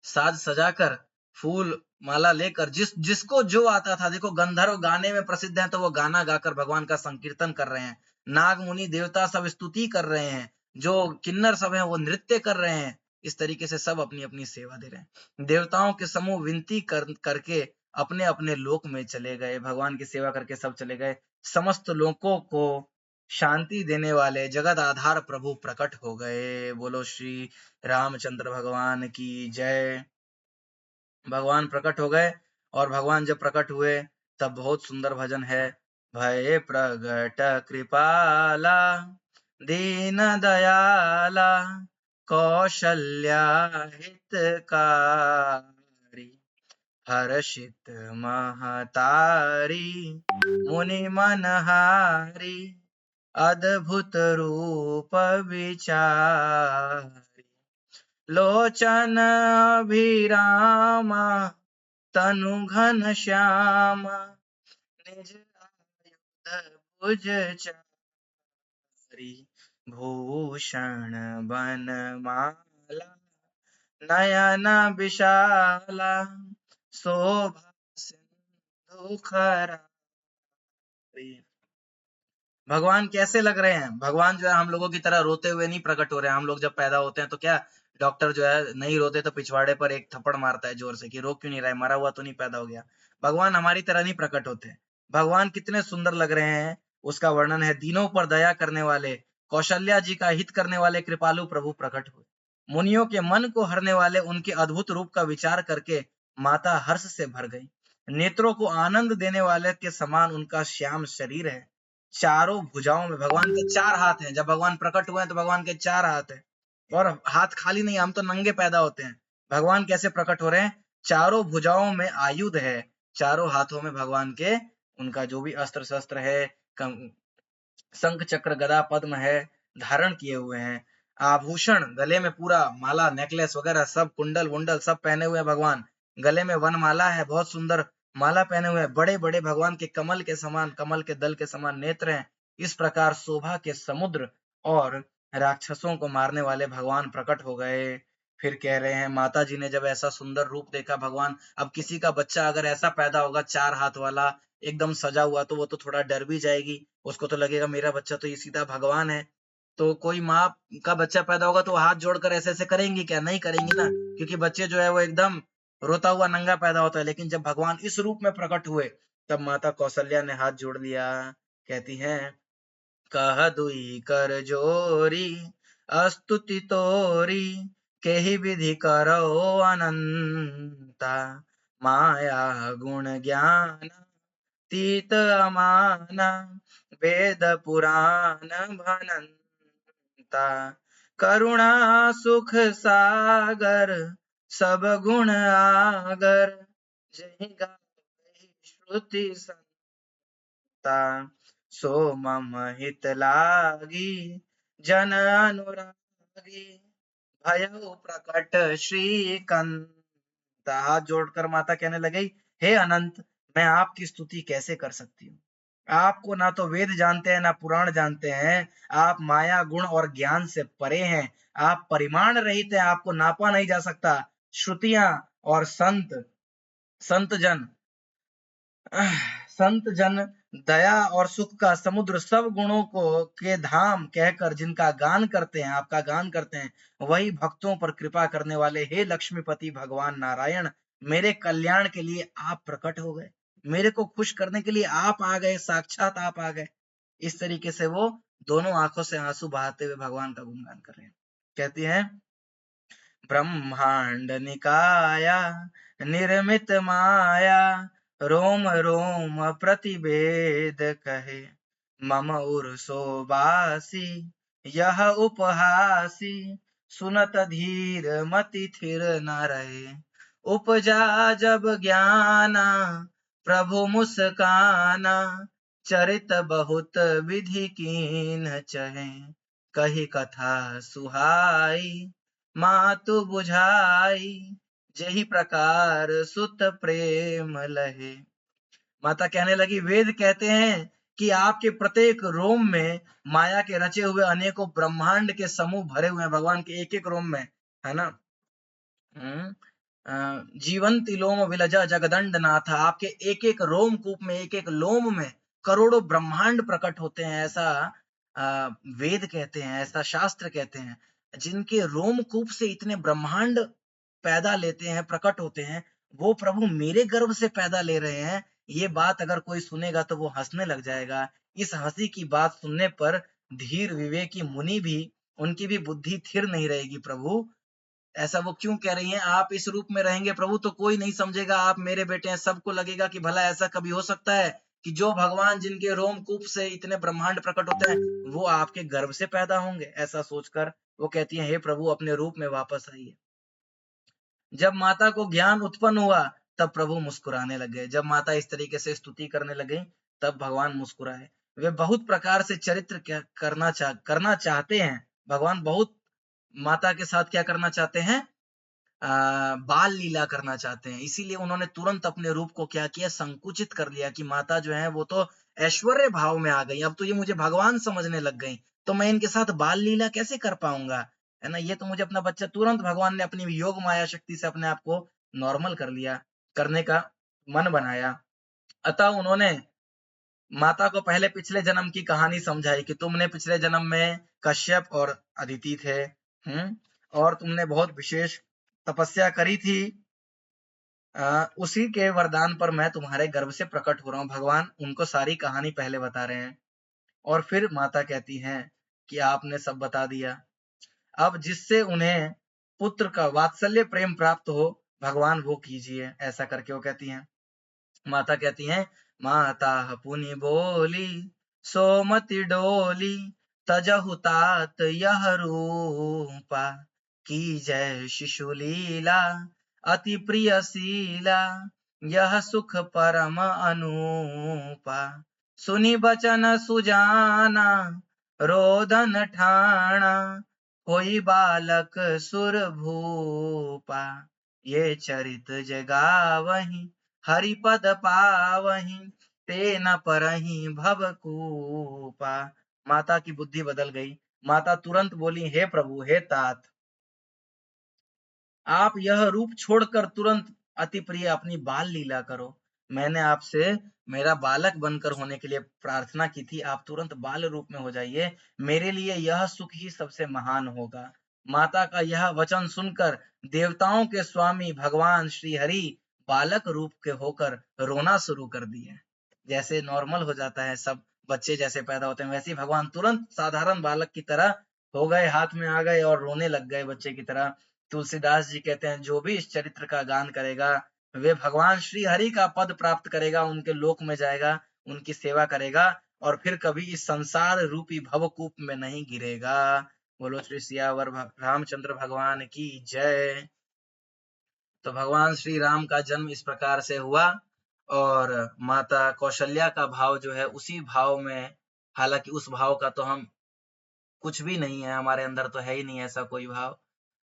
साज सजाकर, फूल माला लेकर, जिसको जो आता था, देखो गंधर्व गाने में प्रसिद्ध हैं तो वो गाना गाकर भगवान का संकीर्तन कर रहे हैं। नाग मुनि देवता सब स्तुति कर रहे हैं, जो किन्नर सब हैं वो नृत्य कर रहे हैं। इस तरीके से सब अपनी अपनी सेवा दे रहे हैं। देवताओं के समूह विनती करके अपने अपने लोक में चले गए, भगवान की सेवा करके सब चले गए। समस्त लोगों को शांति देने वाले जगत आधार प्रभु प्रकट हो गए। बोलो श्री रामचंद्र भगवान की जय। भगवान प्रकट हो गए और भगवान जब प्रकट हुए तब बहुत सुंदर भजन है। भय प्रगट कृपाला दीन दयाला कौशल्या हितकारी हर्षित महतारी मुनि मनहारी अद्भुत रूप विचारी लोचन अभिरामा तनु घन श्यामा निज आयुध चारी भूषण बनमाला नयन विशाला शोभा सिंधु खरारी। भगवान कैसे लग रहे हैं? भगवान जो है हम लोगों की तरह रोते हुए नहीं प्रकट हो रहे हैं। हम लोग जब पैदा होते हैं तो क्या डॉक्टर जो है नहीं रोते तो पिछवाड़े पर एक थप्पड़ मारता है जोर से कि रो क्यों नहीं रहा है, मरा हुआ तो नहीं पैदा हो गया। भगवान हमारी तरह नहीं प्रकट होते। भगवान कितने सुंदर लग रहे हैं उसका वर्णन है। दीनों पर दया करने वाले, कौशल्या जी का हित करने वाले कृपालु प्रभु प्रकट हुए। मुनियों के मन को हरने वाले उनके अद्भुत रूप का विचार करके माता हर्ष से भर गई। नेत्रों को आनंद देने वाले के समान उनका श्याम शरीर है। चारों भुजाओं में भगवान के 4 हाथ हैं। जब भगवान प्रकट हुए हैं तो भगवान के 4 हाथ हैं और हाथ खाली नहीं, हम तो नंगे पैदा होते हैं। भगवान कैसे प्रकट हो रहे हैं? चारों भुजाओं में आयुध है, चारों हाथों में भगवान के उनका जो भी अस्त्र शस्त्र है, शंख चक्र गदा पद्म है, धारण किए हुए हैं। आभूषण गले में पूरा माला नेकलेस वगैरह सब कुंडल वुंडल सब पहने हुए हैं। भगवान गले में वनमाला है, बहुत सुंदर माला पहने हुए हैं। बड़े बड़े भगवान के कमल के समान, कमल के दल के समान नेत्र हैं। इस प्रकार शोभा के समुद्र और राक्षसों को मारने वाले भगवान प्रकट हो गए। फिर कह रहे हैं माता जी ने जब ऐसा सुंदर रूप देखा भगवान, अब किसी का बच्चा अगर ऐसा पैदा होगा 4 हाथ वाला एकदम सजा हुआ तो वो तो थोड़ा डर भी जाएगी। उसको तो लगेगा मेरा बच्चा तो ये सीधा भगवान है। तो कोई माँ का बच्चा पैदा होगा तो हाथ जोड़कर ऐसे ऐसे करेंगी क्या? नहीं करेंगी ना, क्योंकि बच्चे जो है वो एकदम रोता हुआ नंगा पैदा होता है। लेकिन जब भगवान इस रूप में प्रकट हुए तब माता कौशल्या ने हाथ जोड़ लिया। कहती हैं कह दुई कर जोरी स्तुति तोरी केहि विधि करो अनंता माया गुण ज्ञान तीत अमाना वेद पुराण भनंता करुणा सुख सागर सब गुण आगर जहि गावै श्रुति संता सो मम हित लागी जन अनुरागी भयउ प्रकट श्रीकंता। हाथ जोड़कर माता कहने लगी हे अनंत, मैं आपकी स्तुति कैसे कर सकती हूँ? आपको ना तो वेद जानते हैं ना पुराण जानते हैं। आप माया गुण और ज्ञान से परे हैं। आप परिमाण रहित हैं, आपको नापा नहीं जा सकता। श्रुतियां और संत जन दया और सुख का समुद्र सब गुणों को के धाम कहकर जिनका गान करते हैं, आपका गान करते हैं, वही भक्तों पर कृपा करने वाले हे लक्ष्मीपति भगवान नारायण, मेरे कल्याण के लिए आप प्रकट हो गए, मेरे को खुश करने के लिए आप आ गए, साक्षात आप आ गए। इस तरीके से वो दोनों आंखों से आंसू बहाते हुए भगवान का गुणगान कर रहे हैं। कहती हैं ब्रह्मांड निकाया निर्मित माया रोम रोम प्रतिवेद कहे मम उर्सो बासी यह उपहासी सुनत धीर मति थिर न रहे उपजा जब ज्ञाना प्रभु मुस्काना चरित बहुत विधि कीन चहे कही कथा सुहाई मातु बुझाई जही प्रकार सुत प्रेम लहे। माता कहने लगी वेद कहते हैं कि आपके प्रत्येक रोम में माया के रचे हुए अनेकों ब्रह्मांड के समूह भरे हुए हैं। भगवान के एक एक रोम में है ना। जीवंती लोम विलजा जगदंड नाथ, आपके एक एक रोम कूप में एक एक लोम में करोड़ों ब्रह्मांड प्रकट होते हैं, ऐसा वेद कहते हैं, ऐसा शास्त्र कहते हैं। जिनके रोमकूप से इतने ब्रह्मांड पैदा लेते हैं, प्रकट होते हैं, वो प्रभु मेरे गर्भ से पैदा ले रहे हैं। ये बात अगर कोई सुनेगा तो वो हंसने लग जाएगा। इस हंसी की बात सुनने पर धीर विवेकी मुनि भी, उनकी भी बुद्धि थिर नहीं रहेगी। प्रभु ऐसा वो क्यों कह रही हैं? आप इस रूप में रहेंगे प्रभु तो कोई नहीं समझेगा आप मेरे बेटे हैं। सबको लगेगा कि भला ऐसा कभी हो सकता है कि जो भगवान जिनके रोमकूप से इतने ब्रह्मांड प्रकट होते हैं वो आपके गर्भ से पैदा होंगे। ऐसा सोचकर वो कहती हैं हे प्रभु अपने रूप में वापस आइए। जब माता को ज्ञान उत्पन्न हुआ तब प्रभु मुस्कुराने लगे। जब माता इस तरीके से स्तुति करने लगे तब भगवान मुस्कुराए। वे बहुत प्रकार से चरित्र करना चाहते हैं। भगवान बहुत माता के साथ क्या करना चाहते हैं? बाल लीला करना चाहते हैं, इसीलिए उन्होंने तुरंत अपने रूप को क्या किया, संकुचित कर लिया कि माता जो है वो तो ऐश्वर्य भाव में आ गई, अब तो ये मुझे भगवान समझने लग गई, तो मैं इनके साथ बाल लीला कैसे कर पाऊंगा, है ना। ये तो मुझे अपना बच्चा, तुरंत भगवान ने अपनी योग माया शक्ति से अपने आप को नॉर्मल कर लिया, करने का मन बनाया। अतः उन्होंने माता को पहले पिछले जन्म की कहानी समझाई कि तुमने पिछले जन्म में कश्यप और अदिति थे, और तुमने बहुत विशेष तपस्या करी थी, उसी के वरदान पर मैं तुम्हारे गर्भ से प्रकट हो रहा हूँ। भगवान उनको सारी कहानी पहले बता रहे हैं, और फिर माता कहती हैं कि आपने सब बता दिया, अब जिससे उन्हें पुत्र का वात्सल्य प्रेम प्राप्त हो, भगवान वो कीजिए, ऐसा करके वो कहती हैं। माता कहती हैं, माता पुनि बोली सोमति डोली, तजहु तात यह रूपा, की जय शिशु लीला अति प्रिय शीला, यह सुख परम अनूपा, सुनि बचन सुजाना रोदन ठाणा, होई बालक सुर भूपा, ये चरित जगावही हरिपद पावही, ते न परही भवकूपा। माता की बुद्धि बदल गई, माता तुरंत बोली, हे प्रभु, हे तात, आप यह रूप छोड़कर तुरंत अति प्रिय अपनी बाल लीला करो। मैंने आपसे मेरा बालक बनकर होने के लिए प्रार्थना की थी, आप तुरंत बाल रूप में हो जाइए, मेरे लिए यह सुख ही सबसे महान होगा। माता का यह वचन सुनकर देवताओं के स्वामी भगवान श्री हरि बालक रूप के होकर रोना शुरू कर दिए। जैसे नॉर्मल हो जाता है, सब बच्चे जैसे पैदा होते हैं, वैसे ही भगवान तुरंत साधारण बालक की तरह हो गए, हाथ में आ गए और रोने लग गए बच्चे की तरह। तुलसीदास जी कहते हैं, जो भी इस चरित्र का गान करेगा वे भगवान श्री हरि का पद प्राप्त करेगा, उनके लोक में जाएगा, उनकी सेवा करेगा, और फिर कभी इस संसार रूपी भवकूप में नहीं गिरेगा। बोलो श्री सियावर रामचंद्र भगवान की जय। तो भगवान श्री राम का जन्म इस प्रकार से हुआ, और माता कौशल्या का भाव जो है उसी भाव में, हालांकि उस भाव का तो हम कुछ भी नहीं है, हमारे अंदर तो है ही नहीं ऐसा कोई भाव,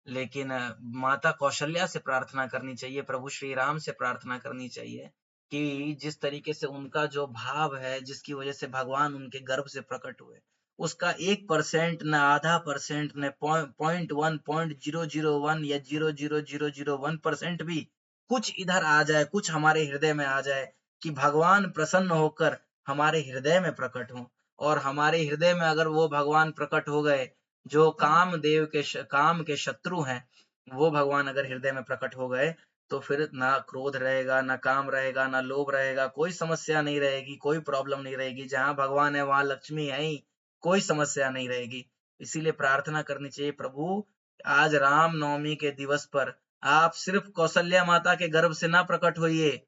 लेकिन माता कौशल्या से प्रार्थना करनी चाहिए, प्रभु श्री राम से प्रार्थना करनी चाहिए कि जिस तरीके से उनका जो भाव है, जिसकी वजह से भगवान उनके गर्भ से प्रकट हुए, उसका 1% न आधा % न 0.1 0.001 या 0.0001% भी कुछ इधर आ जाए, कुछ हमारे हृदय में आ जाए, कि भगवान प्रसन्न होकर हमारे हृदय में प्रकट हो, और हमारे हृदय में अगर वो भगवान प्रकट हो गए, जो कामदेव के काम के शत्रु हैं, वो भगवान अगर हृदय में प्रकट हो गए, तो फिर ना क्रोध रहेगा, ना काम रहेगा, ना लोभ रहेगा, कोई समस्या नहीं रहेगी, कोई प्रॉब्लम नहीं रहेगी। जहां भगवान है वहां लक्ष्मी है ही, कोई समस्या नहीं रहेगी। इसीलिए प्रार्थना करनी चाहिए, प्रभु आज राम नवमी के दिवस पर आप सिर्फ कौशल्या माता के गर्भ से ना प्रकट होइए,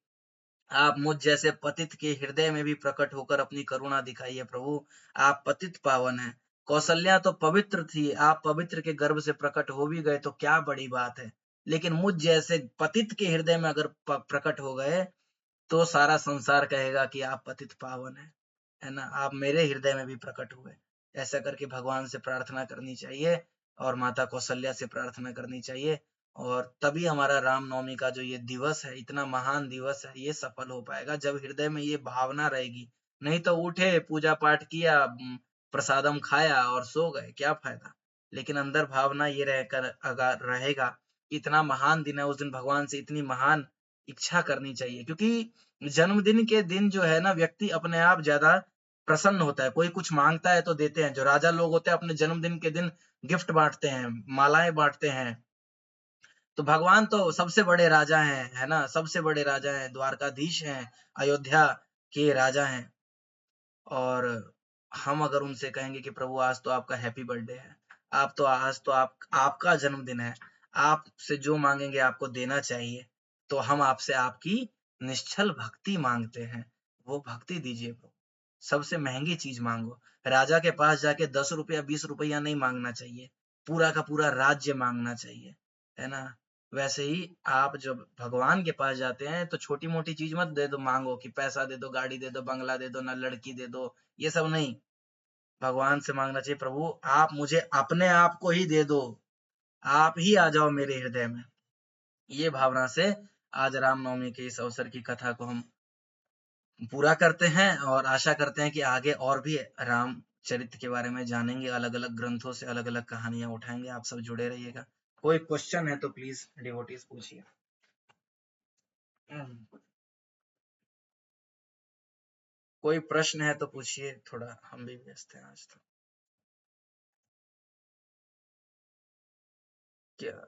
आप मुझ जैसे पतित के हृदय में भी प्रकट होकर अपनी करुणा दिखाइए। प्रभु आप पतित पावन हैं, कौशल्या तो पवित्र थी, आप पवित्र के गर्भ से प्रकट हो भी गए तो क्या बड़ी बात है, लेकिन मुझ जैसे पतित के हृदय में अगर प्रकट हो गए तो सारा संसार कहेगा कि आप पतित पावन है ना, आप मेरे हृदय में भी प्रकट हुए। ऐसा करके भगवान से प्रार्थना करनी चाहिए, और माता कौशल्या से प्रार्थना करनी चाहिए, और तभी हमारा रामनवमी का जो ये दिवस है, इतना महान दिवस है, ये सफल हो पाएगा जब हृदय में ये भावना रहेगी। नहीं तो उठे, पूजा पाठ किया, प्रसादम खाया और सो गए, क्या फायदा। लेकिन अंदर भावना ये रहकर अगर रहेगा, इतना महान दिन है, उस दिन भगवान से इतनी महान इच्छा करनी चाहिए, क्योंकि जन्मदिन के दिन जो है ना, व्यक्ति अपने आप ज्यादा प्रसन्न होता है। कोई कुछ मांगता है तो देते हैं, जो राजा लोग होते हैं अपने जन्मदिन के दिन गिफ्ट बांटते हैं, मालाएं बांटते हैं। तो भगवान तो सबसे बड़े राजा हैं, है ना, सबसे बड़े राजा हैं, द्वारकाधीश हैं, अयोध्या के राजा हैं, और हम अगर उनसे कहेंगे कि प्रभु आज तो आपका हैप्पी बर्थडे है, आप तो आज तो आपका जन्मदिन है, आपसे जो मांगेंगे आपको देना चाहिए, तो हम आपसे आपकी निश्चल भक्ति मांगते हैं, वो भक्ति दीजिए प्रभु। सबसे महंगी चीज मांगो, राजा के पास जाके 10 रुपया 20 रुपया नहीं मांगना चाहिए, पूरा का पूरा राज्य मांगना चाहिए, है ना। वैसे ही आप जब भगवान के पास जाते हैं तो छोटी मोटी चीज मत दे दो, मांगो कि पैसा दे दो, गाड़ी दे दो, बंगला दे दो, ना लड़की दे दो, ये सब नहीं। भगवान से मांगना चाहिए, प्रभु आप मुझे अपने आप को ही दे दो, आप ही आ जाओ मेरे हृदय में, ये भावना से आज रामनवमी के इस अवसर की कथा को हम पूरा करते हैं और आशा करते हैं कि आगे और भी राम चरित्र के बारे में जानेंगे, अलग अलग ग्रंथों से अलग अलग कहानियां उठाएंगे। आप सब जुड़े रहिएगा। कोई क्वेश्चन है तो प्लीज डिवोटीज पूछिए। कोई प्रश्न है तो पूछिए, थोड़ा हम भी व्यस्त हैं आज तो। क्या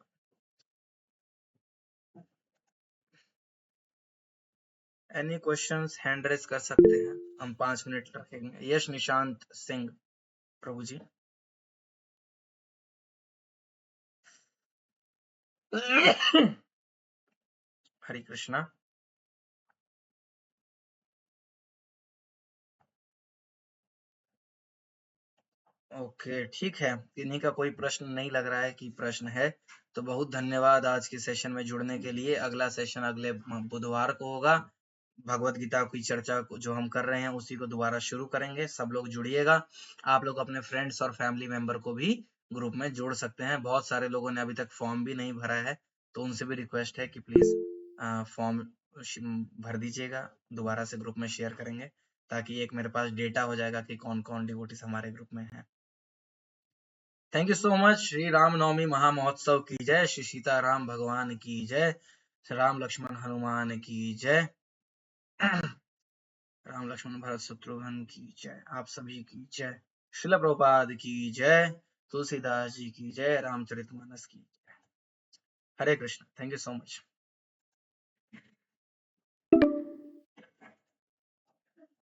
एनी क्वेश्चंस हैंड रेज कर सकते हैं, हम 5 मिनट रखेंगे। यश निशांत सिंह प्रभु जी। हरे कृष्णा। ओके ठीक है, इन्हीं का कोई प्रश्न नहीं लग रहा है कि प्रश्न है, तो बहुत धन्यवाद आज के सेशन में जुड़ने के लिए। अगला सेशन अगले बुधवार को होगा। भगवत गीता की चर्चा को जो हम कर रहे हैं उसी को दोबारा शुरू करेंगे। सब लोग जुड़िएगा। आप लोग अपने फ्रेंड्स और फैमिली मेंबर को भी ग्रुप में जोड़ सकते हैं। बहुत सारे लोगों ने अभी तक फॉर्म भी नहीं भरा है, तो उनसे भी रिक्वेस्ट है कि प्लीज फॉर्म भर दीजिएगा। दोबारा से ग्रुप में शेयर करेंगे ताकि एक मेरे पास डेटा हो जाएगा कि कौन कौन डिवोटीज हमारे ग्रुप में है। Thank you so much. Shri Ramnavami महामहोत्सव की जय। श्री सीताराम भगवान की जय। श्री राम लक्ष्मण हनुमान की जय। राम लक्ष्मण भरत शत्रुघ्न की जय। आप सभी की जय। श्रील प्रभुपाद की जय। तुलसीदास जी की जय। रामचरितमानस की जय। Hare Krishna. Thank you so much.